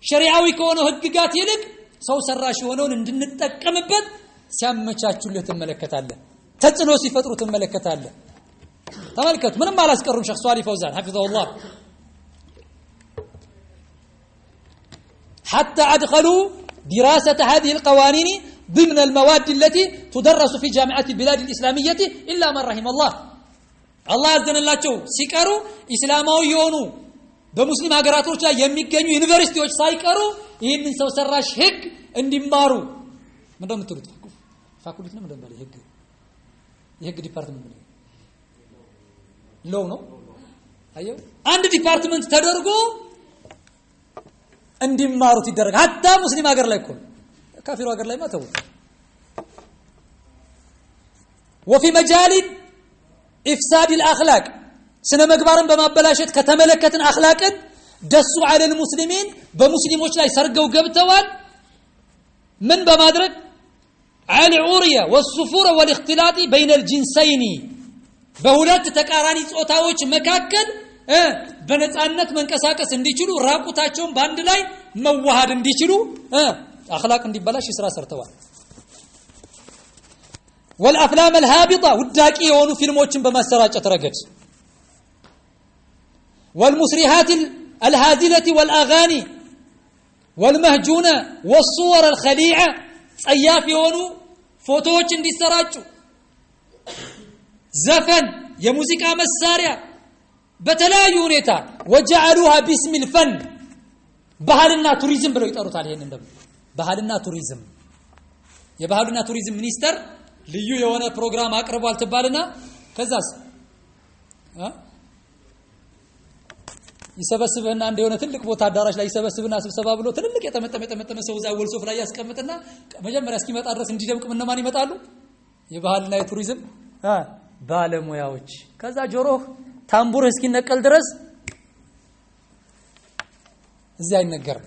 شريعاوي كونو ህግጋት ይልቅ ሰው ሰራሽ ሆነውን እንድንጠቀምበት ሲያመቻቹልህ ትመለከታለህ። ተጽኖ ሲፈጥሩ ትመለከታለህ። ተመልከቱ ምንም አላስቀሩም ሸኽ ሷሊ ፈውዛን حفظه الله حتى ادخلوا دراسة هذه القوانين ضمن المواد التي تدرس في جامعات البلاد الإسلامية إلا من رحم الله. الله أذن الله شو سيكارو إسلاماوي يونو بمسلم هاجراتوش لا يميكنيو يونيفرسيتيوش سايكارو إن سو سراش هيك اندمارو من دون تريد فاكولتنا من دون بالي هيك ديبارتمنت لو نو أيوه عند ديبارتمنت تدرجو እንዲማሩት ይደረግ hatta ሙስሊም ሀገር ላይ እኮ ካፊሩ ሀገር ላይ ማተው وفي مجال افساد الاخلاق ስነ ምግባርን በማበላሸት ከተመለከትን አخلاقን ደሱ على المسلمين በሙስሊሞች ላይ ሰርገው ገብተዋል ምን በማድረግ العوريه والصفور والاختلاط بين الجنسين በሁለት ተቃራኒ ጾታዎች መካከል በነጻነት መንቀሳቀስ እንዲችሉ ራቁታቸውን ባንድ ላይ መዋሃድ እንዲችሉ አخلاق እንዲበላሽ ስራ ሰርተዋል። والافلام الهابطه ውዳቂ የሆኑ ፊልሞችን በማሰራጨት ረገድ والمسرحات الهازله والاغاني والمهجونه والصور الخليعه ጸያፍ የሆኑ ፎቶዎች እንዲሰራጩ ዘፈን የሙዚቃ መሳሪያ በተለያዩ ሁኔታ وجعلوها باسم الفن ባህልና ቱሪዝም ብለው ይጠሩታል። ይሄንን ደግሞ ባህልና ቱሪዝም የባህልና ቱሪዝም ሚኒስተር ልዩ የሆነ ፕሮግራም አቅርቧል ተባልና ከዛስ ይሰበስብና አንድ የሆነ ትልቅ ቦታ አዳራሽ ላይ ይሰበስብና ስብሰባ ብሎ ትልልቅ የተመጠመ ሰው እዛ ወልሶፍ ላይ ያስቀምጥና መጀመሪያ እስኪመጣ ድረስ እንዲደምቅ ምንማን ይመጣሉ? የባህልና የቱሪዝም ባለሙያዎች። ከዛ ጆሮህ ታምቡር እስኪነቀል ድረስ እዚህ አይነገርም።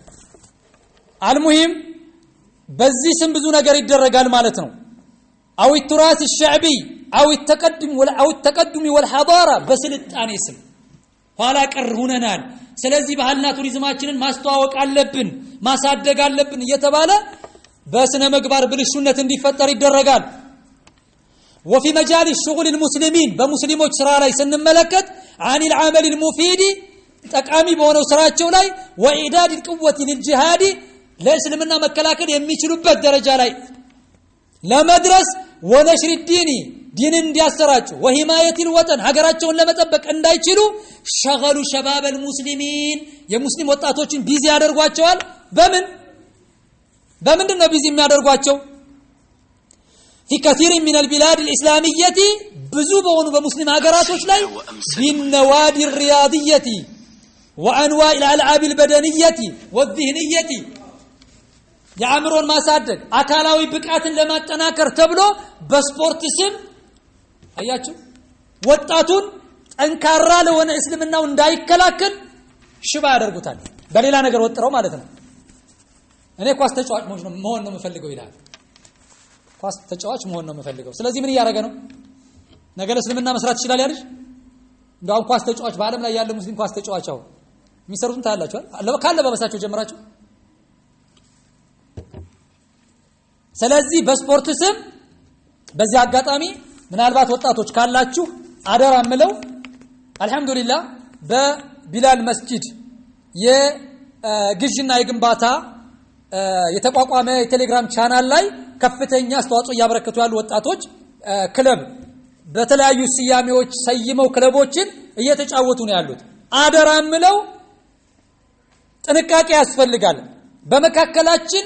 አልሙሂም በዚህ ስም ብዙ ነገር ይደረጋል ማለት ነው። አው التراث الشعبي አው التقدم والحضاره በስልጣኔ ስም ኋላ ቀር ሆነናል። ስለዚህ ባህልና ቱሪዝማችንን ማስተዋወቅ አለብን፣ ማሳደግ አለብን እየተባለ በስነ ምግባር ብልሹነት እንዲፈጠር ይደረጋል። وفي مجال الشغل المسلمين በሙስሊሞች ስራ ላይ ስንመለከት عن العمل المفيد ጠቃሚ በሆነው ስራቸው ላይ واعداد القوه للجهاد ለእስልምና መከላከል የሚችሉበት ደረጃ ላይ ለመድረስ ونشر الدين ዲን እንዲያሰራጩ وحمايه الوطن ሀገራቸውን ለመጠበቅ እንዳይችሉ شغلوا شباب المسلمين የሙስሊም ወጣቶችን ቢዚ ያደርጓቸዋል። በምንድን ነው ቢዚ የሚያደርጓቸው? في كثير من البلاد الإسلامية بزو بونو بمسلم هاجراتوش لاي بالنوادي الرياضية وأنواع الألعاب البدنية والذهنية يعمرون ما صادق أكالاوي بكات لما تناكر تبلو بسبورت اسم أياتشو وطاتون أنكارا لون إسلامنا وندايك كلاكن شبا يدرقوتان بليلا نقر وطروا مالتنا أنا كواس تشوات مهون مفلقوا إلها ኳስ ተጫዋች መሆን ነው የምፈልገው። ስለዚህ ምን ያደረገ ነው? ነገር እስልምና መስራት ይችላል ያልሽ እንደው ኳስ ተጫዋች በአለም ላይ ያለ ሙስሊም ኳስ ተጫዋቻው የሚሰሩትን ታያላችሁ አይደል? ካለ በበሳቸው ጀምራችሁ። ስለዚህ በስፖርት ስም በዚህ አጋጣሚ ምናልባት ወጣቶች ካላችሁ አደራ ምለው አልহামዱሊላህ በቢላል መስጂድ የግዥና የግንባታ የተቋቋመ የቴሌግራም ቻናል ላይ ከፍተኛ አስተዋጽኦ ያበረከቱ ያሉ ወጣቶች ክለብ በተለያዩ ስያሜዎች ሰይመው ክለቦችን እየተጫወቱ ነው ያሉት። አደራምለው ጥንቃቄ ያስፈልጋል። በመካከላችን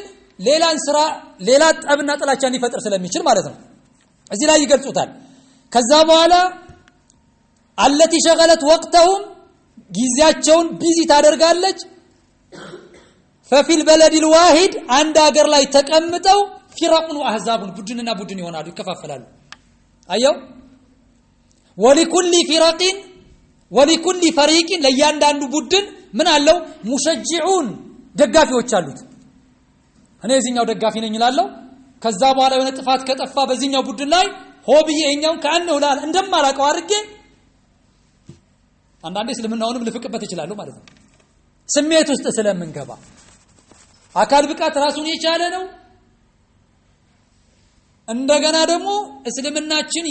ሌላ ጠብና ጥላቻ ሊፈጥር ስለሚችል ማለት ነው። እዚህ ላይ ይገልጹታል። ከዛ በኋላ التي شغلت وقتهم ጊዜያቸውን ቢዚ ታደርጋለች ففي البلد الواحد አንድ ሀገር ላይ ተቀምጠው فرقن واحزاب ቡድንና ቡድን ይሆናሉ ይከፋፈላሉ አየው ولكل فريق ለያንዳንዱ ቡድን ምን አለው ሙሸጅዑን ደጋፊዎች አሉት እኔ እዚህኛው ደጋፊ ነኝ ይላልው ከዛ በኋላ የሆነ ጥፋት ከጠፋ በዚህኛው ቡድን ላይ ሆብዬ እኛውን ካንነው ላል እንደማላቀው አድርጌ አንዳንዴ ስለምናውንም ልፍቅበት ይችላል ማለት ነው ስሜት ውስጥ ስለምንገባ አካል ብቃት ራሱን የቻለ ነው እንደገና ደግሞ እስልምናችን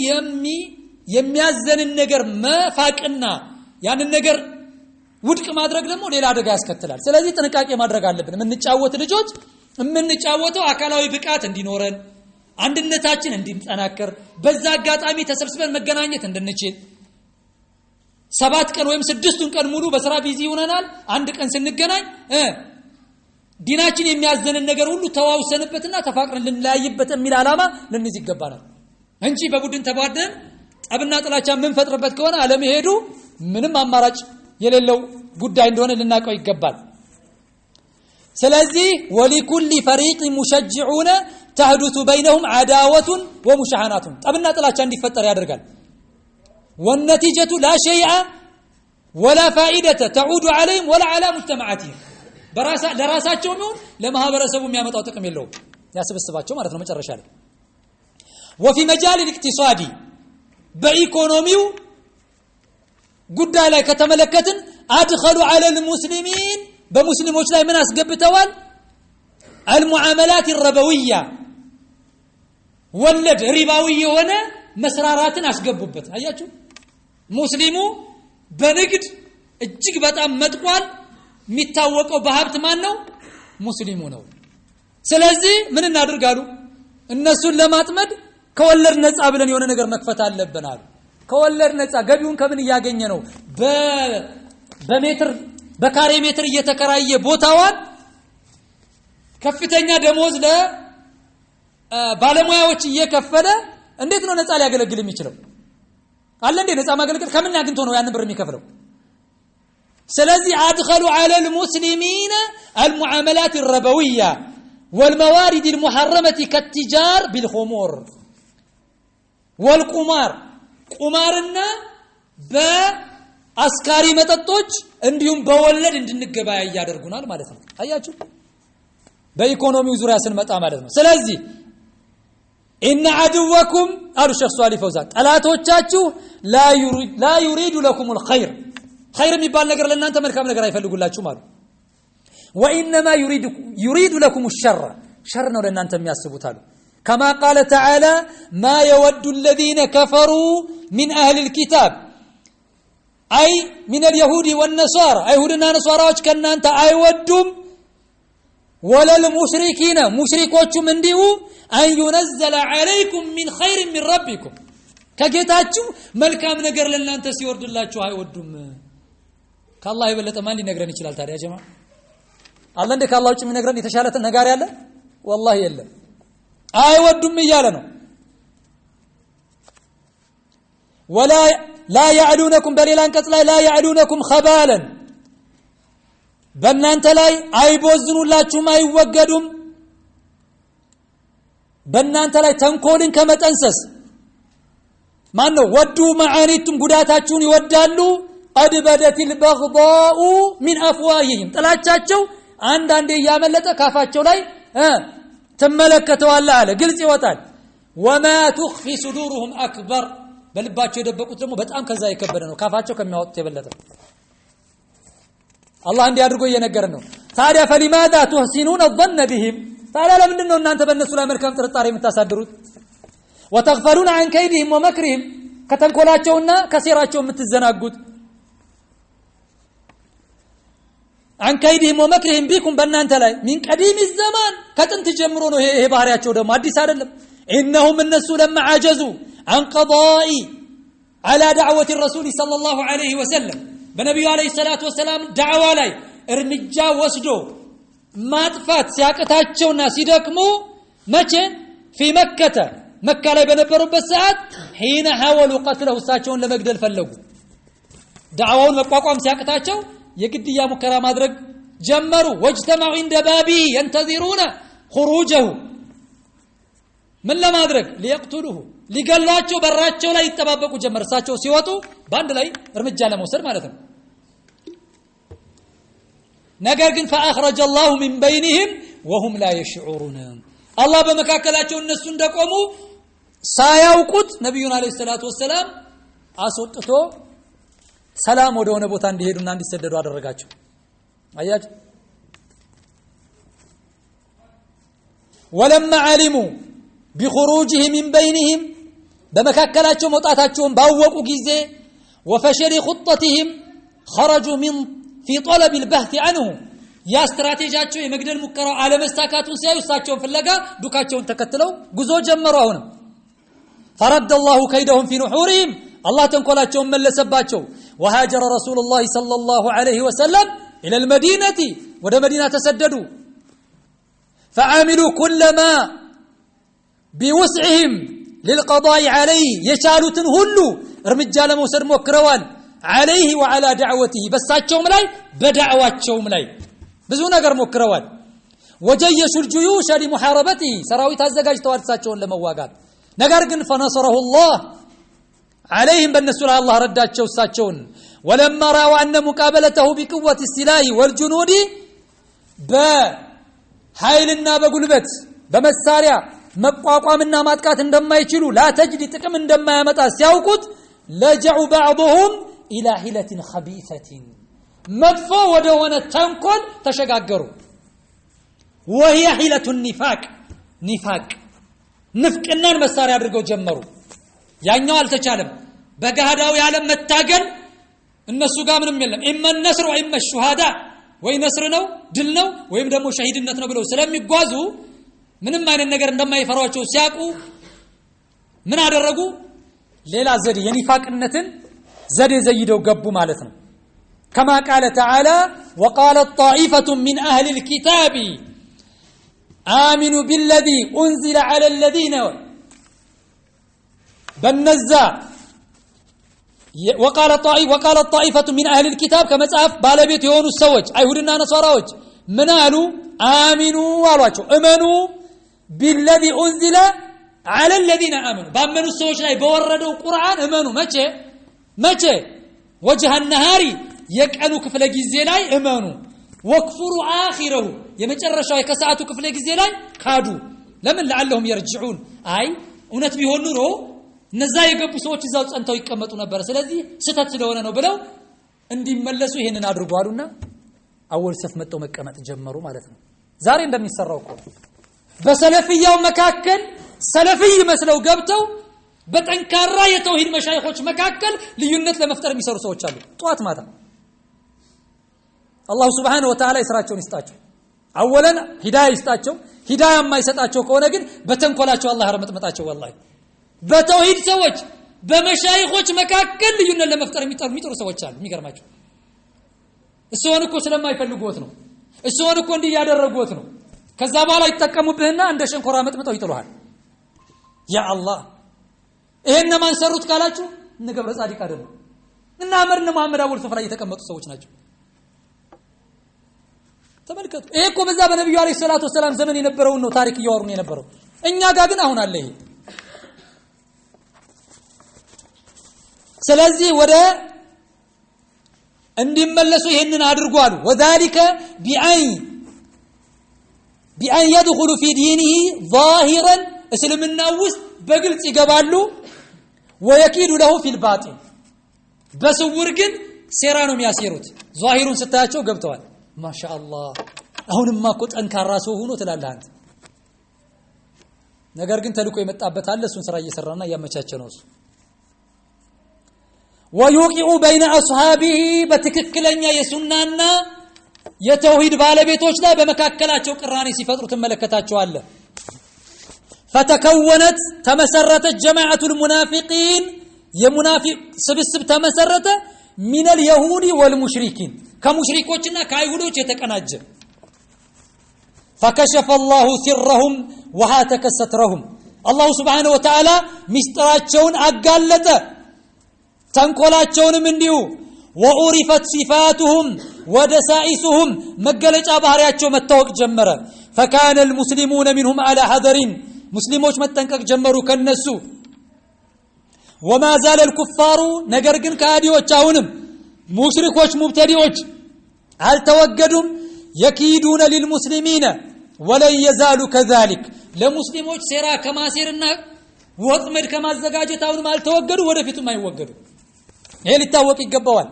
የሚያዘንን ነገር መፋቅና ያንን ነገር ውድቅ ማድረግ ደግሞ ሌላ አደጋ ያስከትላል ስለዚህ ጥንቃቄ ማድረግ አለብን የምንጫወት ልጆች የምንጫወተው አካላዊ ብቃት እንዲኖረን አንድነታችን እንዲጠናከር በዛ አጋጣሚ ተሰብስበን መገናኘት እንድንችል 7 ቀን ወይም 6 ቀን ሙሉ በስራ ቢዚ ሆነናል አንድ ቀን ስንገናኝ ዲናችን የሚያዘንን ነገር ሁሉ ተዋውሰንበትና ተፋቅረን ልንላይበት የሚል አላማ ልንይዝ ይገባናል እንጂ በቡድን ተባደን ጠብና ጥላቻ ምን ፈጥረበት ከሆነ ዓለም ሄዱ ምንም አማራጭ የሌለው ጉዳይ እንደሆነ ልናቀው ይገባል ስለዚህ ولكل فريق مشجعون تحدث بينهم عداوة ومشاحنات ጠብና ጥላቻ እንዲፈጠር ያደርጋል والنتيجة لا شيء ولا فائدة تعود عليهم ولا على مجتمعاتهم ለራሳቸው ነው ለማህበረሰቡ የሚያመጣው ጥቅም የለውም ያስበስባቸው ማለት ነው መጨረሻ ላይ وفي مجال الاقتصاد በኢኮኖሚው ጉዳይ ላይ ከተመለከትን ادخلوا على المسلمين በሙስሊሞች ላይ ምን አስገብተዋል المعاملات الربويه ወለድ ሪባዊ የሆነ መስራራትን አስገቡበት አያችሁ ሙስሊሙ በንግድ እጅግ በጣም መጥቋል የሚታወቀው በሀብት ማን ነው ሙስሊሙ ነው ስለዚህ ምን እናድርጋሉ እነሱን ለማጥመድ ከወለድ ነፃ ብለን የሆነ ነገር መክፈት አለብናል ከወለድ ነፃ ገቢውን ከምን ያገኘ ነው በሜትር በካሬ ሜትር እየተከራየ ቦታዋን ከፍተኛ ደሞዝ ለባለሙያዎች እየከፈለ እንዴት ነው ነፃ ሊያገለግል የሚችለው አለ እንዴ ነፃ ማገልገል ከምን ያግንቶ ነው ያን ብር የሚከፍለው ስለዚህ ادخلوا على المسلمين المعاملات الربويه والموارد المحرمه كالتجار بالخمور والقمار قمارنا በአስካሪ መጠጦች እንዲሁም በወለድ እንድንገበያይ ያደርጉናል ማለት ነው አያችሁ በኢኮኖሚው ዙሪያ ስንመጣ ማለት ነው ስለዚህ ان عدوكم አሉ ሸህ ሷሊ ፈውዛን ጠላቶቻችሁ لا يريد لكم الخير خير የሚባል ነገር ለእናንተ መልካም ነገር አይፈልጉላችሁ ማለት وانما يريد لكم الشر شر ነው ለእናንተ የሚያስቡት አሉ كما قال تعالى ما يود الذين كفروا من اهل الكتاب اي من اليهود والنصارى ايهودنا نصاراዎች ከናንተ አይወዱም ولا المشركين مشركዎችም እንዲሁ ان ينزل عليكم من خير من ربكم ከጌታችሁ መልካም ነገር ለእናንተ ሲወርድላችሁ አይወዱም ከአላህ የበለጠ ማን ሊነግረን ይችላል ታዲያ ጀማ አላህ እንደ ከአላህ ውጭ የሚነግረን የተሻለ ነገር ያለ والله የለም አይወዱም ይያለ ነው ولا لا يعلونكم በሌላ አንቀጽ ላይ لا يعلونكم خبالا በእናንተ ላይ አይቦዝኑላችሁም አይወገዱም በእናንተ ላይ ተንኮልን ከመጠንሰስ ማን ነው ወዱ ማዓኒቱም ጉዳታችሁን ይወዳሉ قد بدت البغضاء من افواههم ጥላቻቸው አንዳንዴ ያመለጠ ካፋቸው ላይ ተመለከተዋል አለ ግልጽ ይወጣል وما تخفي صدورهم اكبر በልባቸው የደበቁት ደግሞ በጣም ከዛ የከበደ ነው ካፋቸው ከሚያወጡት የበለጠ አላህ እንዲያድርጎ እየነገረን ነው ታዲያ فلماذا تحسنون الظن بهم ታዲያ ለምንድን ነው እናንተ በእነሱ ላይ መልካም ጥርጣሬ የምታሳድሩት وتغفلون عن كيدهم ومكرهم ከተንኮላቸውና ከሴራቸው የምትዘናጉት عن كيدهم ومكرهم بكم በእናንተ ላይ من قديم الزمان ከጥንት ጀምሮ ነው ይሄ ባህሪያቸው ደግሞ አዲስ አይደለም انهم الناس لما عجزوا عن قضاء على دعوة الرسول صلى الله عليه وسلم بنبي عليه الصلاة والسلام دعوة ላይ እርምጃ ወስዶ ማጥፋት ሲያቀታቸውና ሲደክሙ መቼ في مكة መካ ላይ በነበሩበት ሰዓት حين حاولوا قتله እሳቸውን ለመግደል ፈለጉ ዳዕዋውን መቋቋም ሲያቅታቸው የግድያ ሙከራ ማድረግ ጀመሩ واجتمعوا عند بابه ينتظرون خروجه ምን ለማድረግ ليقتلوه ሊገሏቸው በራቸው ላይ ይተባበቁ ጀመር እሳቸው ሲወጡ ባንድ ላይ እርምጃ ለመውሰድ ማለት ነው ነገር ግን فاخرج الله من بينهم وهم لا يشعرون الله በመካከላቸው እነሱ እንደቆሙ ሳያውቁት ነብዩን አለይሂ ሰላቱ ወሰለም አስወጥቶ ሰላም ወደ ሆነ ቦታ እንዲሄዱና እንዲሰደዱ አደረጋቸው አያችሁ ولما علموا بخروجه من بينهم በመካከላቸው መውጣታቸውን ባወቁ ጊዜ وفشل خطتهم خرجوا من في طلب البحث عنه يا استراتيجياቸው የመግደል ሙከራው አለመሳካቱን ሲያዩ እሳቸውን ፍለጋ ዱካቸውን ተከትለው ጉዞ ጀመሩ አሁንም فرد الله كيدهم في نحورهم الله ተንኮላቸውን መለሰባቸው وهاجر رسول الله صلى الله عليه وسلم الى المدينه ወደ መዲና ተሰደዱ فعملوا كل ما بوسعهم للقضاء عليه የቻሉትን ሁሉ እርምጃ ለመውሰድ ሞክረዋል عليه وعلى دعوته በሳቸውም ላይ በዳዕዋቸውም ላይ ብዙ ነገር ሞክረዋል وجيشوا الجيوش لمحاربته ሰራዊት አዘጋጅተዋል እሳቸውን ለመዋጋት ነገር ግን فنصره الله عليهم በእነሱ ላይ አላህ ረዳቸው እሳቸውን ولما راوا ان مقابلته بقوه السلاح والجنود በኃይልና በጉልበት በመሳሪያ መቋቋምና ማጥቃት እንደማይችሉ لا تجد ጥቅም እንደማያመጣ ሲያውቁት لجعوا بعضهم الى حيلة خبيثة መጥፎ ወደ ሆነ ተንኮል ተሸጋገሩ وهي حيلة النفاق نفاق ንፍቅናን መሳሪያ አድርገው ጀመሩ ያኛው አልተቻለም በጋዳው ያለም መታገል እነሱ ጋር ምንም የለም ኢማ النصر وإما الشهداء ወይ ነስር ነው ድል ነው ወይም ደግሞ ሸሂድነት ነው ብለው ስለሚጓዙ ምንም አይነት ነገር እንደማይፈራቸው ሲያቁ ምን አደረጉ ሌላ ዘዴ የኒፋቅነትን ዘዴ ዘይደው ገቡ ማለት ነው كما قال تعالى وقالت طائفة من أهل الكتاب آمنوا بالذي أنزل على الذين بالنزا وقالت طائفة من أهل الكتاب كما صاف بالبيت يهونوا السوج أيهودنا نصاراوج من قالوا آمنوا والواچو امنوا بالذي أنزل على الذين آمنوا بامنوا السوج لاي بوردوا قرآن امنوا مچه وجه النهار يقنوا كفل ጊዜ ላይ امنوا وكفروا آخره የመጨረሻው የከሰዓቱ ክፍለ ጊዜ ላይ ካዱ ለምን لعلهم يرجعون አይ እውነት ቢሆን ኑሮ እነዛ የገቡ ሰዎች እዛው ጸንተው ይቀመጡ ነበር ስለዚህ ስተት ስለሆነ ነው ብለው እንዲመለሱ ይሄንን አድርጉ አሉና አወል ሰፍ መጥተው መቀመጥ ጀመሩ ማለት ነው ዛሬ እንደሚሰራው እኮ በሰለፊያው መካከል ሰለፊይ መስለው ገብተው በጠንካራ የተውሂድ መሻይኾች መካከል ልዩነት ለመፍጠር የሚሰሩ ሰዎች አሉ ጧት ማታ አላህ Subhanahu Wa Ta'ala ይስራቸውን ይስጣቸው አወለን ሂዳያ ይስጣቸው ሂዳያ የማይሰጣቸው ከሆነ ግን በተንኮላቸው አላህ ረመጥመጣቸው ወላሂ በተውሂድ ሰዎች በመሻይኾች መካከል ልዩነት ለመፍጠር የሚጥሩ ሰዎች አሉ የሚገርማቸው እሱን እኮ ስለማይፈልጉት ነው እሱን እኮ እንዲህ ያደረጉት ነው ከዛ በኋላ ይተቀሙብህና እንደ ሸንኮራ መጥመጣው ይጥሉሃል ያ አላህ ይሄን ማን ሰሩት ካላችሁ እነ ገብረ ጻዲቅ አይደለም እና አመርነ መሐመድ አወል ሱፍ ላይ የተቀመጡ ሰዎች ናቸው ተመልከቱ ይሄ እኮ በዛ በነብዩ አለይሂ ሰላቱ ወሰለም ዘመን የነበረው ነው ታሪክ እያወሩን የነበረው እኛ ጋር ግን አሁን አለ ይሄ ስለዚህ ወደ እንዲመለሱ ይሄንን አድርጓል وذلك بأن يدخل في دينه ظاهرا اسلمنا ውስጥ በግልጽ ይገባሉ ويكيد له في الباطن በስውር ግን ሴራ ነው የሚያሰሩት ዛሂሩን ስታያቸው ገብተዋል ማሻአላህ አሁንማ እኮ ጠንካራ ሰው ሆኖ ትላለህ አንተ ነገር ግን ተልቆ የመጣበት አለ እሱን ስራ እየሰራና ያመቻቸ ነው እሱ ويوقع بين اصحابه በትክክለኛ የሱናና የተውሂድ ባለቤቶች ላይ በመካከላቸው ቅራኔ ሲፈጥሩ ተመለከታቸዋል فتكونت تمسرتت جماعه المنافقين የሙናፊቅ ስብስብ ተመሰረተ من اليهود والمشركين ከሙሽሪኮችና ከአይሁዶች የተቀናጀ فكشف الله سرهم وهاتك سترهم አላሁ ሱብሓነሁ ወተዓላ ሚስጥራቸውን አጋለጠ ተንኮላቸውንም እንዲሁ ወኡሪፈት ሲፋቱሁም ወደሳኢሱሁም መገለጫ ባህሪያቸው መታወቅ ጀመረ فكان المسلمون منهم على حذر ሙስሊሞች መጠንቀቅ ጀመሩ ከነሱ وما زال الكفار ነገር ግን ካዲዎች አሁንም ሙሽሪኮች ሙብተዲዎች አልተወገዱም يكيدون للمسلمين ولن يزالوا كذلك ለሙስሊሞች ሴራ ከማሴርና ወጥመድ ከማዘጋጀት አሁንም አልተወገዱ ወደፊቱም አይወገዱ ይሄ ሊታወቅ ይገባዋል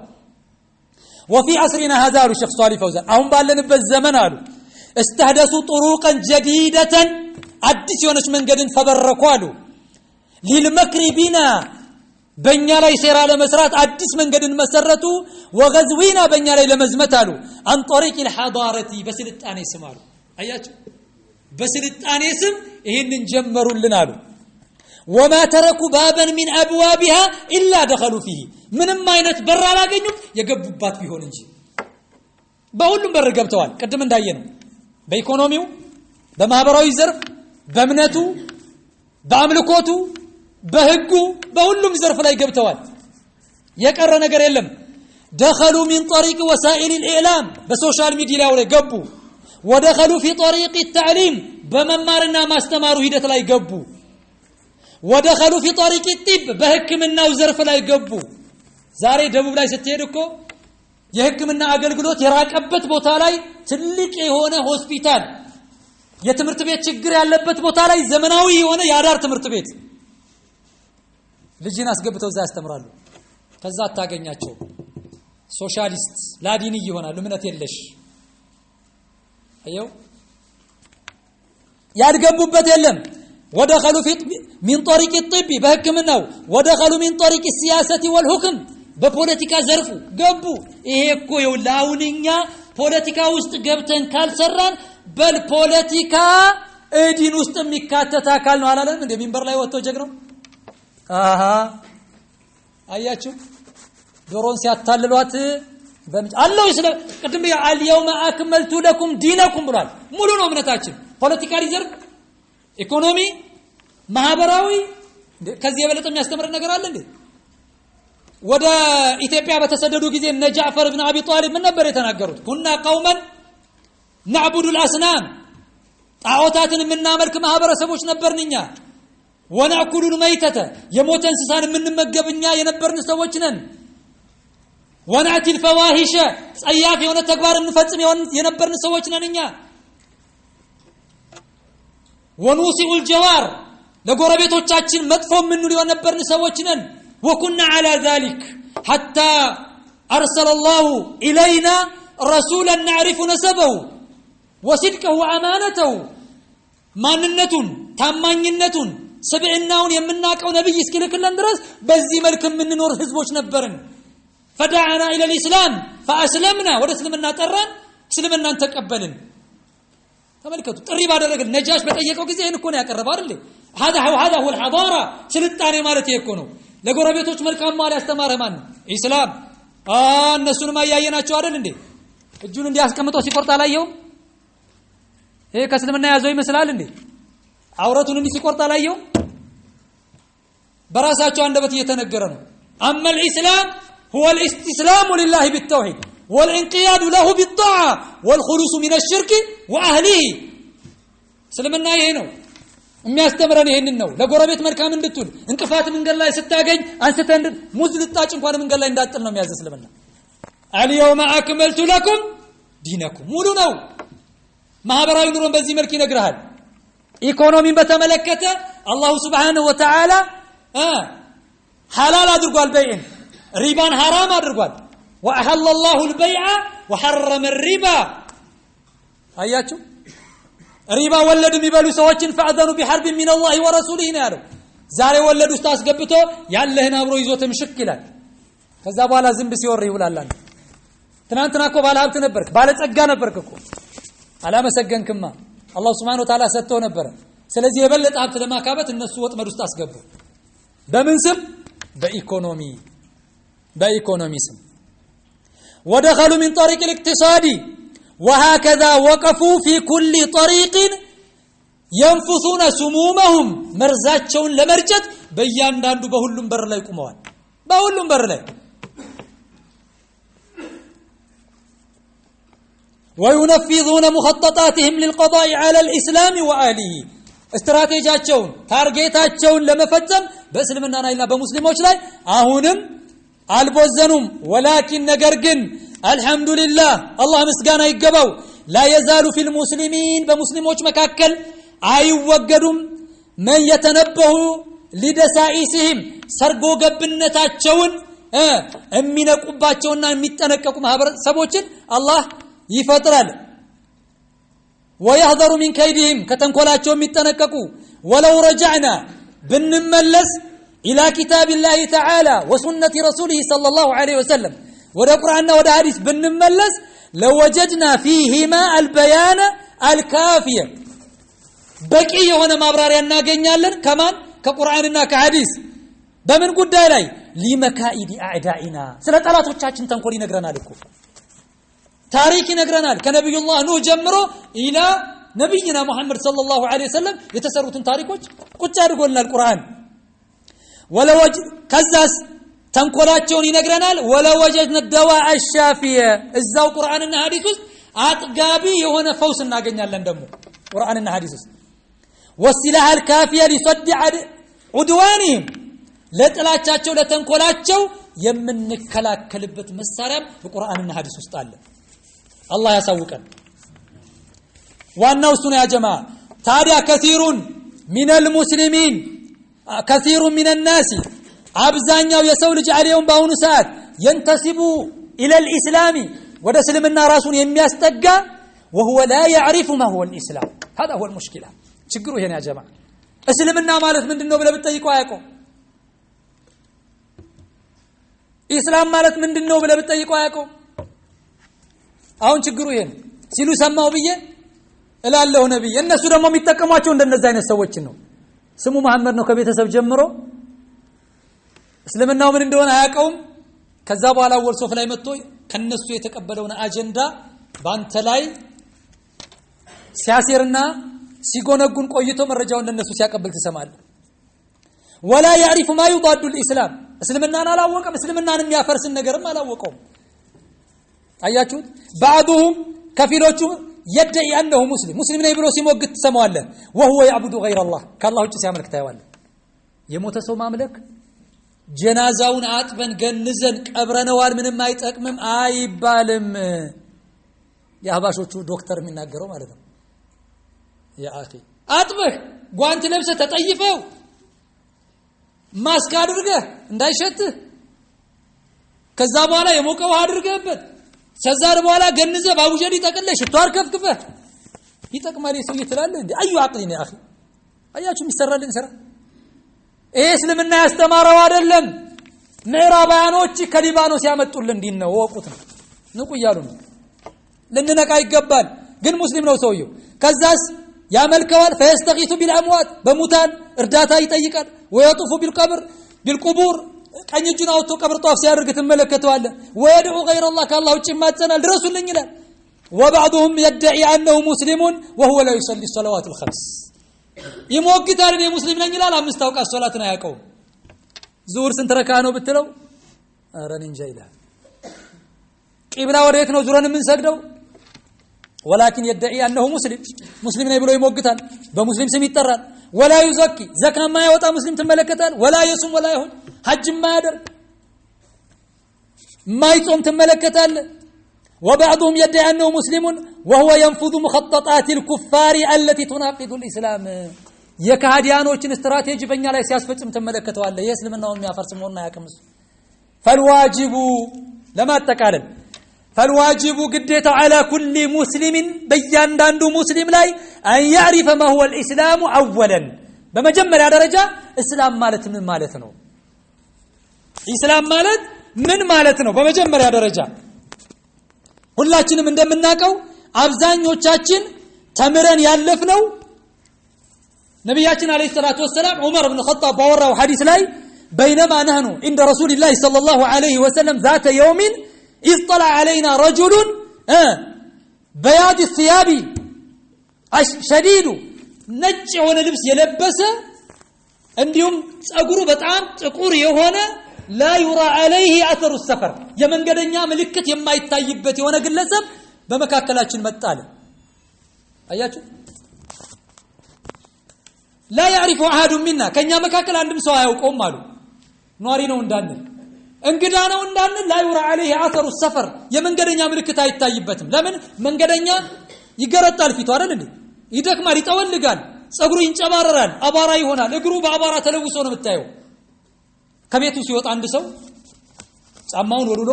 وفي عصرنا هذا الشيخ صالح فوزان አሁን ባለንበት ዘመን አሉ استحدثوا طرقا جديدة አዲስ የሆነች መንገድን ፈበረኩ አሉ للمكر بنا በእኛ ላይ ሴራ ለመስራት አዲስ መንገድን መሰረቱ وغزونا በእኛ ላይ ለመዝመት አሉ عن طريق الحضارة በስልጣኔ ስም አሉ አያችሁ በስልጣኔ ስም ይሄንን ጀመሩልን አሉ وما تركوا بابا من ابوابها الا دخلوا فيه ምንም አይነት በር አላገኙም የገቡባት ቢሆን እንጂ በሁሉም በር ገብተዋል ቀደም እንዳየነው በኢኮኖሚው በማህበራዊ ዘርፍ በእምነቱ በአምልኮቱ በህጉ በሁሉም ዘርፍ ላይ ገብተዋል የቀረ ነገር የለም دخلوا من طريق وسائل الاعلام በሶሻል ሚዲያ ላይ ገቡ ودخلوا في طريق التعليم በመማርና ማስተማሩ ሂደት ላይ ገቡ ودخلوا في طريق الطب በህክምናው ዘርፍ ላይ ገቡ ዛሬ ደቡብ ላይ ስትሄድ እኮ የህክምና አገልግሎት የራቀበት ቦታ ላይ ትልቅ የሆነ ሆስፒታል የትምህርት ቤት ችግር ያለበት ቦታ ላይ ዘመናዊ የሆነ ያዳር ትምህርት ቤት ልጅን አስገብተው እዛ ያስተምራሉ ከዛ አታገኛቸው ሶሻሊስት ላዲኒ ይሆናሉ እምነት የለሽ አየው ያድገቡበት የለም ودخلوا في من طريق الطب بحكمناው ودخلوا من طريق السياسة والحكم በፖለቲካ ዘርፉ ገቡ ይሄ እኮ የውላውንኛ ፖለቲካ ውስጥ ገብተን ካልሰራን በፖለቲካ እዲን ውስጥ የሚካተት አካል ነው አላለም እንደ ሚንበር ላይ ወጥቶ ጀግነው አሃ አያችሁ ዶሮን ሲያታልሏት አላህ ይስለ ቅድም اليوم اكملت لكم دينكم ብሏል ሙሉ ነው እምነታችን ፖለቲካ ዘርፍ ኢኮኖሚ ማህበራዊ ከዚህ የበለጠ የሚያስተምር ነገር አለ እንዴ ወደ ኢትዮጵያ በተሰደዱ ጊዜ እነ ጃዕፈር ኢብኑ አቢ ጣሊብ ምን ነበር የተናገሩት ኩና ቀውመን نعبد الاصنام ጣዖታትን የምናመልክ ማህበረሰቦች ነበርንኛ ونأكل الميتة የሞተ እንስሳን የምንመገብኛ የነበርን ሰዎች ነን ونأتي الفواحش ጸያፍ የሆነ ተግባር እንፈጽም የነበርን ሰዎች ነንኛ ونوسع الجوار ለጎረቤቶቻችን መጥፎ ምንሉ የነበርን ሰዎች ነን وكنا على ذلك حتى أرسل الله إلينا رسولا نعرف نسبه وصدقه وأمانته ማንነቱን ታማኝነቱን ሰብዕናውን የምናቀው ነብይ እስኪልክልን ድረስ በዚህ መልኩ ምንኖር ህዝቦች ነበርን فدعنا إلى الإسلام فأسلمنا ወደ እስልምና ጠራን እስልምናን ተቀበልን ተመልከቱ ጥሪ ባደረገ ነጃሽ በጠየቀው ጊዜ ይሄን እኮ ነው ያቀረበው አይደል هذا هو الحضاره ስልጣኔ ማለት ይሄ እኮ ነው ለጎረቤቶች መልካም ማለት ያስተማረ ማን ነው ኢስላም እነሱንም አያየናቸው አይደል እንዴ እጁን እንዲያስቀምጠው ሲቆርጥ አላየው ይሄ ከእስልምና ያዘው ይመስላል እንዴ አውረቱን እንዲ ሲቆርጥ አላየው በራሳቸው አንደበት እየተነገረ ነው اما الاسلام هو الاستسلام لله بالتوحيد والانقياد له بالطاعه والخلوص من الشرك واهله እስልምና ይሄ ነው የሚያስተምረን ይሄንን ነው ለጎረቤት መልካም እንድትል እንቅፋት መንገድ ላይ ስታገኝ አንስተን ሙዝ ልጣጭ እንኳን መንገድ ላይ እንዳጥል ነው የሚያዘ እስልምና اليوم اكملت لكم دينكم ሙሉ ነው ማህበራዊ ኑሮን በዚህ መልኩ ይነግራል ኢኮኖሚን በተመለከተ አላህ Subhanahu Wa Ta'ala حلال አድርጓል በይን ሪባን حرام አድርጓል واحل الله البيع وحرم الربا አያችሁ ሪባ ወለድ የሚበሉ ሰዎችን فاذنوا بحرب من الله ورسوله ነው ያለው ዛሬ ወለድ ውስጥ አስገብቶ ያለህን አብሮ ይዞትም ሽክ ይላል ከዛ በኋላ ዝም ሲወር ይውላል ትናንትና እኮ ባለ ሀብት ነበርክ ባለ ጸጋ ነበርክ እኮ አላመሰገንክማ አላህ Subhanahu Wa Ta'ala ሰጥቶ ነበር ስለዚህ የበለጠ ሀብት ለማካበት እነሱ ወጥመድ ውስጥ አስገቡ በምን ስም በኢኮኖሚ ስም ودخلوا من طريق الاقتصاد وهكذا وقفوا في كل طريق ينفثون سمومهم مرزاቸውን ለመርጨት በእያንዳንዱ በሁሉም በር ላይ ቆመዋል በሁሉም በር ላይ وينفذون مخططاتهم للقضاء على الإسلام وآله استراتيجياቸውን ታርጌታቸውን ለመፈጸም በእስልምናና በሙስሊሞች ላይ አሁንም አልቦዘኑም ولكن ነገር ግን አልহামዱሊላህ አላህ ምስጋና ይገባው لا يزال في المسلمين በሙስሊሞች መካከል አይወገዱም من يتنبه لدسائسهم ሰርጎ ገብነታቸውን የሚነቁባቸውና የሚጠነቀቁ ማህበረሰቦችን አላህ ይፈጥራል ويحذر من كيدهم ከተንኮላቸው የሚጠነቀቁ ولو رجعنا بنملس الى كتاب الله تعالى وسنه رسوله صلى الله عليه وسلم ወደ ቁርአንና ወደ ሐዲስ ብንመለስ لوجدنا فيهما البيان الكافي በቂ የሆነ ማብራሪያ እናገኛለን ከማን ከቁርአንና ከሐዲስ በምን ጉዳይ ላይ لمكائد اعدائنا ስለ ጠላቶቻችን ተንኮል ይነግረናል እኮ ታሪክ ይነግረናል ከነብዩላህ ኑህ ጀምሮ ኢላ ነብይና መሐመድ ሰለላሁ ዐለይሂ ወሰለም የተሰሩትን ታሪኮች ቁጭ አድርጎልናል ቁርአን ወለወጅ ከዛስ ተንኮላቸውን ይነግረናል ወለወጀድና الدواء الشافيه እዛው ቁርአንና ሐዲስ ውስጥ አጥጋቢ የሆነ ፈውስ እናገኛለን ደግሞ ቁርአንና ሐዲስ ውስጥ والسلاح الكافيه لصد عدوانهم ለጥላቻቸው ለተንኮላቸው የምንከላከልበት መሳሪያ በቁርአንና ሐዲስ ውስጥ አለ الله يسوقن ዋናው እሱ ነው ያ ጀማዓ ታዲያ كثيرون من المسلمين كثير من الناس አብዛኛው የሰው ልጅ አለየው ባሁኑ ሰዓት ينتسب الى الاسلام ወደ እስልምና ራሱን የሚያስጠጋ وهو لا يعرف ما هو الاسلام هذا هو المشكله ችግሩ ይሄን ያ ጀማዓ እስልምና ማለት ምንድነው ብለ ብትጠይቀው አያውቀው ኢስላም ማለት ምንድነው ብለ ብትጠይቀው አያውቀው አሁን ችግሩ ይሄን ሲሉ ሰማው ብዬ እላለሁ ነብይ እነሱ ደግሞ የሚጠቀሟቸው እንደነዛ አይነት ሰዎችን ነው ስሙ መሐመድ ነው ከቤተሰብ ጀምሮ እስልምናው ምን እንደሆነ አያውቀውም ከዛ በኋላ ወልሶፍ ላይ መጥቶ ከነሱ የተቀበለውን አጀንዳ ባንተ ላይ ሲያሲርና ሲጎነጉን ቆይቶ መረጃውን እንደነሱ ሲያቀብል ተሰማለ ولا يعرف ما يضاد الاسلام እስልምናን አላወቀም እስልምናን የሚያፈርስን ነገርም አላወቀውም አያችሁ بعضهم ከፊሎቹ يدعي انه مسلم ነኝ ብሎ ሲሞግት ተሰማዋለ وهو يعبد غير الله ከአላህ ውጭ ሲያመልክ ታያዋለ የሞተ ሰው ማምለክ ጀናዛውን አጥበን ገንዘን ቀብረነዋል ምንም አይጠቅምም አይባልም የአባሾቹ ዶክተር የሚናገረው ማለት ነው ያ አኺ አጥበህ ጓንት ለብሰህ ተጠይፈው ማስክ አድርገህ እንዳይሸትህ ከዛ በኋላ የሞቀው አድርገህበት ከዛር በኋላ ገንዘህ ባቡጀዲ ተቀለሽ ተዋርከፍክፈህ ይጠቅማል ሰው ይትላል እንዴ አዩ አቅሊኔ አኺ አያችሁ የሚሰራልን ስራ እስልምና ያስተማረው አይደለም ምዕራባውያኖች ከሊባኖስ ያመጡልን ዲን ነው ወቁት ነው ንቁ ይያሉ ነው ለነነቃ ይገባል ግን ሙስሊም ነው ሰውየው ከዛስ ያመልከዋል فيستغيث بالاموات በሙታን እርዳታ ይጠይቃል ويطوف بالقبور ቀኝ እጁን አውጥቶ ቀብር ጧፍ ሲያደርግ ተመለከተዋል ويدعو غير الله كالله ውጭ ማጸናል ድረሱልኝ ይላል وبعضهم يدعي انه مسلم وهو لا يصلي الصلوات الخمس ይሞግታል እኔ ሙስሊም ነኝ ይላል አምስት አውቃት ሶላትን አያውቀው ዙር ስንት ረካ ነው ብትለው አረን እንጃ ይላል ቂብላ ወዴት ነው ዙረን ምን ሰግደው ولكن يدعي انه مسلم ነኝ ብሎ ይሞግታል በሙስሊም ስም ይጠራል ولا يزكي زكاه ما ያወጣ ሙስሊም ተመለከታል ولا يصوم ولا يحج حج ما ያደርግ ما يصوم ተመለከታል وبعضهم يدعي انه مسلم وهو ينفذ مخططات الكفار التي تناقض الاسلام የካህዲያኖችን ስትራቴጂ በእኛ ላይ ሲያስፈጽም ተመለከተዋል የእስልምናውን የሚያፈርስ መሆንና ያቀምስ فالواجب لما تقالن فالواجب قديته على كل مسلم بيانداندو مسلم لاي ان يعرف ما هو الاسلام اولا بمجمل درجه اسلام ማለት ምን ማለት ነው اسلام ማለት ምን ማለት ነው በመጀመሪያ ደረጃ ሁላችንም እንደምናቀው አብዛኞቻችን ተምረን ያለፍነው ነብያችን አለይሂ ሰላቱ ወሰለም ዑመር ኢብኑ ኸጣብ ባወራው ሐዲስ ላይ بينما نحن عند رسول الله صلى الله عليه وسلم ذات يوم اطلع علينا رجل بياض الثياب شديد ነጭ የሆነ ልብስ የለበሰ እንዲሁም ጸጉሩ በጣም ጥቁር የሆነ لا يرى عليه اثر السفر የመንገደኛ ምልክት የማይታይበት የሆነ ግለሰብ በመካከላችን መጣለ አያችሁ لا يعرف احد منا ከኛ መካከል አንድም ሰው አያውቀውም አሉ ኗሪ ነው እንዳንል እንግዳ ነው እንዳንል لا يرى عليه اثر السفر የመንገደኛ ምልክት አይታይበትም ለምን መንገደኛ ይገረጣል ፊቱ አይደል እንዴ ይደክማል ይጠወልጋል ጸጉሩ ይንጨባረራል አባራ ይሆናል እግሩ በአባራ ተለውሶ ነው የምታየው ከቤቱ ሲወጣ አንድ ሰው ጫማውን ወልሎ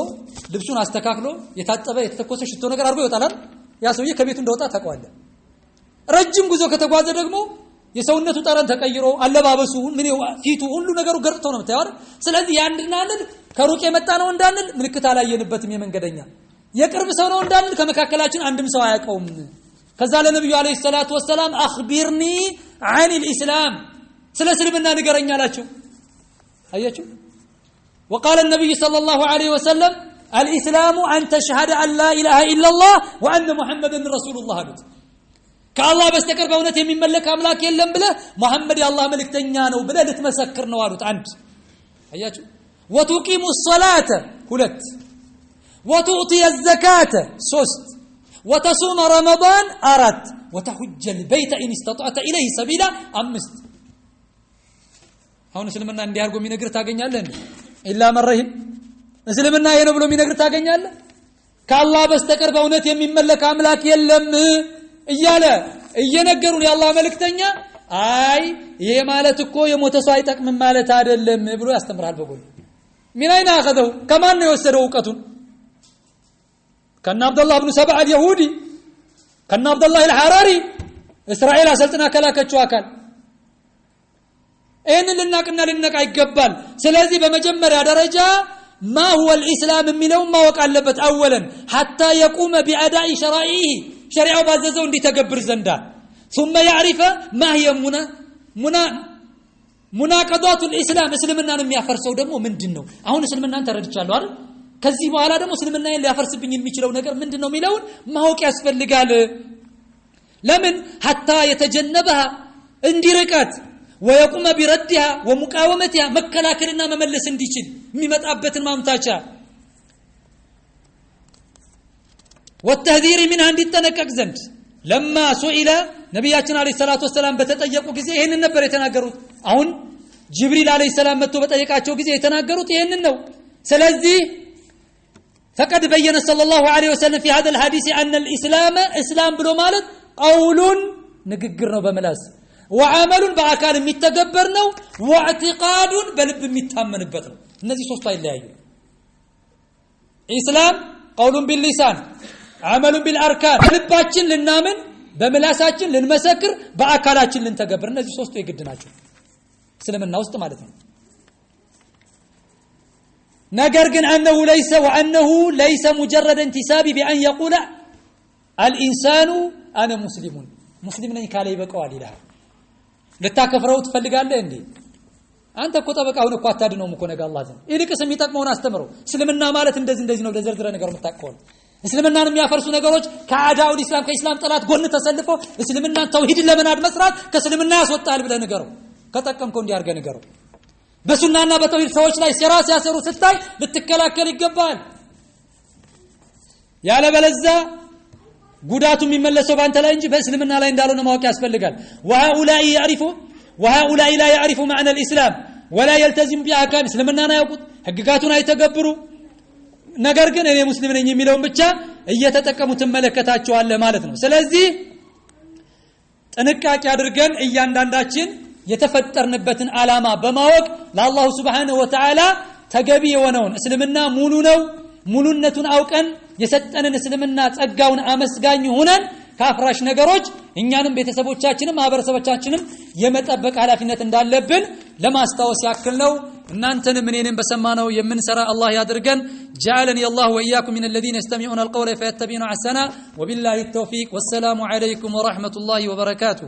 ልብሱን አስተካክሎ የታጠበ የተተኮሰ ሽቶ ነገር አድርጎ ይወጣል ያ ሰውዬ ከቤቱ እንደወጣ ታውቀዋለህ ረጅም ጉዞ ከተጓዘ ደግሞ የሰውነቱ ጠረን ተቀይሮ አለባበሱ ምን ፊቱ ሁሉ ነገሩ ገርጥቶ ነው የምታየው ስለዚህ ያንድናልን ከሩቅ የመጣ ነው እንዳንል ምልክት አላየንበትም የመንገደኛ የቅርብ ሰው ነው እንዳንል ከመካከላችን አንድም ሰው አያውቀውም ከዛ ለነብዩ አለይሂ ሰላቱ ወሰለም አኽቢርኒ عن الاسلام ስለ እስልምና ንገረኝ አላቸው አያችሁ وقال النبي صلى الله عليه وسلم الاسلام ان تشهد ان لا اله الا الله وان محمدا رسول الله كالله በስተቀር በእውነት የሚመለክ አምላክ የለም ብለ መሐመድ የአላህ መልእክተኛ ነው ብለ ልትመሰክር ነው አሉት አንድ አያችሁ وتقيم الصلاه ሁለት وتؤتي الزكاه ሶስት وتصوم رمضان أرد وتحج البيت إن استطعت إليه سبيلا أمست هون اسلمنا عندي أرجو من نقر تاجنياله إلا من رحم اسلمنا ينبلو من نقر تاجنياله كالله بستكر بونت يمين ملك أملاك يلم إياله ينقرون يا الله ملك تنيا أي يمالتكو يموتسايتك من مالت هذا اللم يبلو يستمر هالبقول من أين أخذه كمان يوسره وقتون كان عبد الله بن سبع اليهودي كان عبد الله الحراري اسرائيل اسلطنا كلاكچو አካል እን ልናቅ አይገባል ስለዚህ በመጀመሪያ ደረጃ ما هو الاسلام የሚለው ማወቅ አለበት اولا حتى يقوم باداء شرائعه شريعه ባዘዘው እንዲተገብር ዘንዳ ثم يعرف ما هي مناقضات الاسلام እስልምናን የሚያፈርሰው ደግሞ ምንድነው አሁን እስልምናን ተረድቻለሁ አይደል ከዚህ በኋላ ደግሞ እስልምናን ሊያፈርስብኝ የሚችለው ነገር ምንድነው ሚለውን ማወቅ ያስፈልጋል ለምን حتى يتجنبها እንዲርቃት ويقوم بردها ومقاومتها መከላከልና መመለስ እንዲችል የሚመጣበትን ማምታቻ والتحذير منها እንዲጠነቀቅ ዘንድ لما سئل ነብያችን አለይሂ ሰላቱ ወሰለም በተጠየቁ ጊዜ ይሄንን ነበር የተናገሩት አሁን ጅብሪል አለይሂ ሰላም መጥቶ በጠየቃቸው ጊዜ የተናገሩት ይሄንን ነው ስለዚህ فقد بين صلى الله عليه وسلم في هذا الحديث أن الإسلام إسلام بلو مالت قول نققر نو بملاس وعمل بأكال متقبر نو واعتقاد بلب متامن بطر النزي صوصة اللي هي إسلام قول باللسان عمل بالأركان بلباتشن للنامن بملاساتشن للمسكر بأكالاتشن لنتقبر النزي صوصة يقدناتشن سلم النوست مالتنا نجر أنه ليس مجرد انتساب بأن يقول الإنسان أنا مسلم كالي بقوا لله لتكفروا تفلقوا له عندي أنت كتبك أو نقاط تدنو مكونك الله زين إذا كسميتك ما نستمروا سلمنا مالت اندزين ودزردر نجر متكون اسلمنا نم يافرسو نجروج كعداء الإسلام كإسلام طلعت قلنا تسلفوا اسلمنا توحيد الله من عد مسرات كسلمنا سوتال بلا نجرو كتكم كون ديار نجرو በሱናና በተውሂድ ሰዎች ላይ ሲራ ሲያሰሩ ስታይ ልትከላከል ይገባል ያለ በለዛ ጉዳቱ የሚመለሰው ባንተ ላይ እንጂ በእስልምና ላይ እንዳልሆነ ማወቅ ያስፈልጋል وهؤلاء لا يعرف معنى الإسلام ولا يلتزم بأحكام እስልምናን አያውቁት ህግጋቱን አይተገብሩ ነገር ግን እኔ ሙስሊም ነኝ የሚለውን ብቻ እየተጠቀሙ ተመለከታቸዋል ማለት ነው ስለዚህ ጥንቃቄ አድርገን እያንዳንዳችን የተፈጠርንበትን ዓላማ በማወቅ ለአላህ Subhanahu Wa Ta'ala ተገቢ የሆነውን እስልምና ሙሉ ነው ሙሉነቱን አውቀን የሰጠንን እስልምና ጸጋውን አመስጋኝ ሆነን ካፍራሽ ነገሮች እኛንም ቤተሰቦቻችንም ማህበረሰቦቻችንም የመጠበቅ ኃላፊነት እንዳለብን ለማስታወስ ያክል ነው እናንተንም እኔንም በሰማነው የምንሰራ አላህ ያድርገን جعلني الله واياكم من الذين يستمعون القول فيتبعون احسنه وبالله التوفيق والسلام عليكم ورحمه الله وبركاته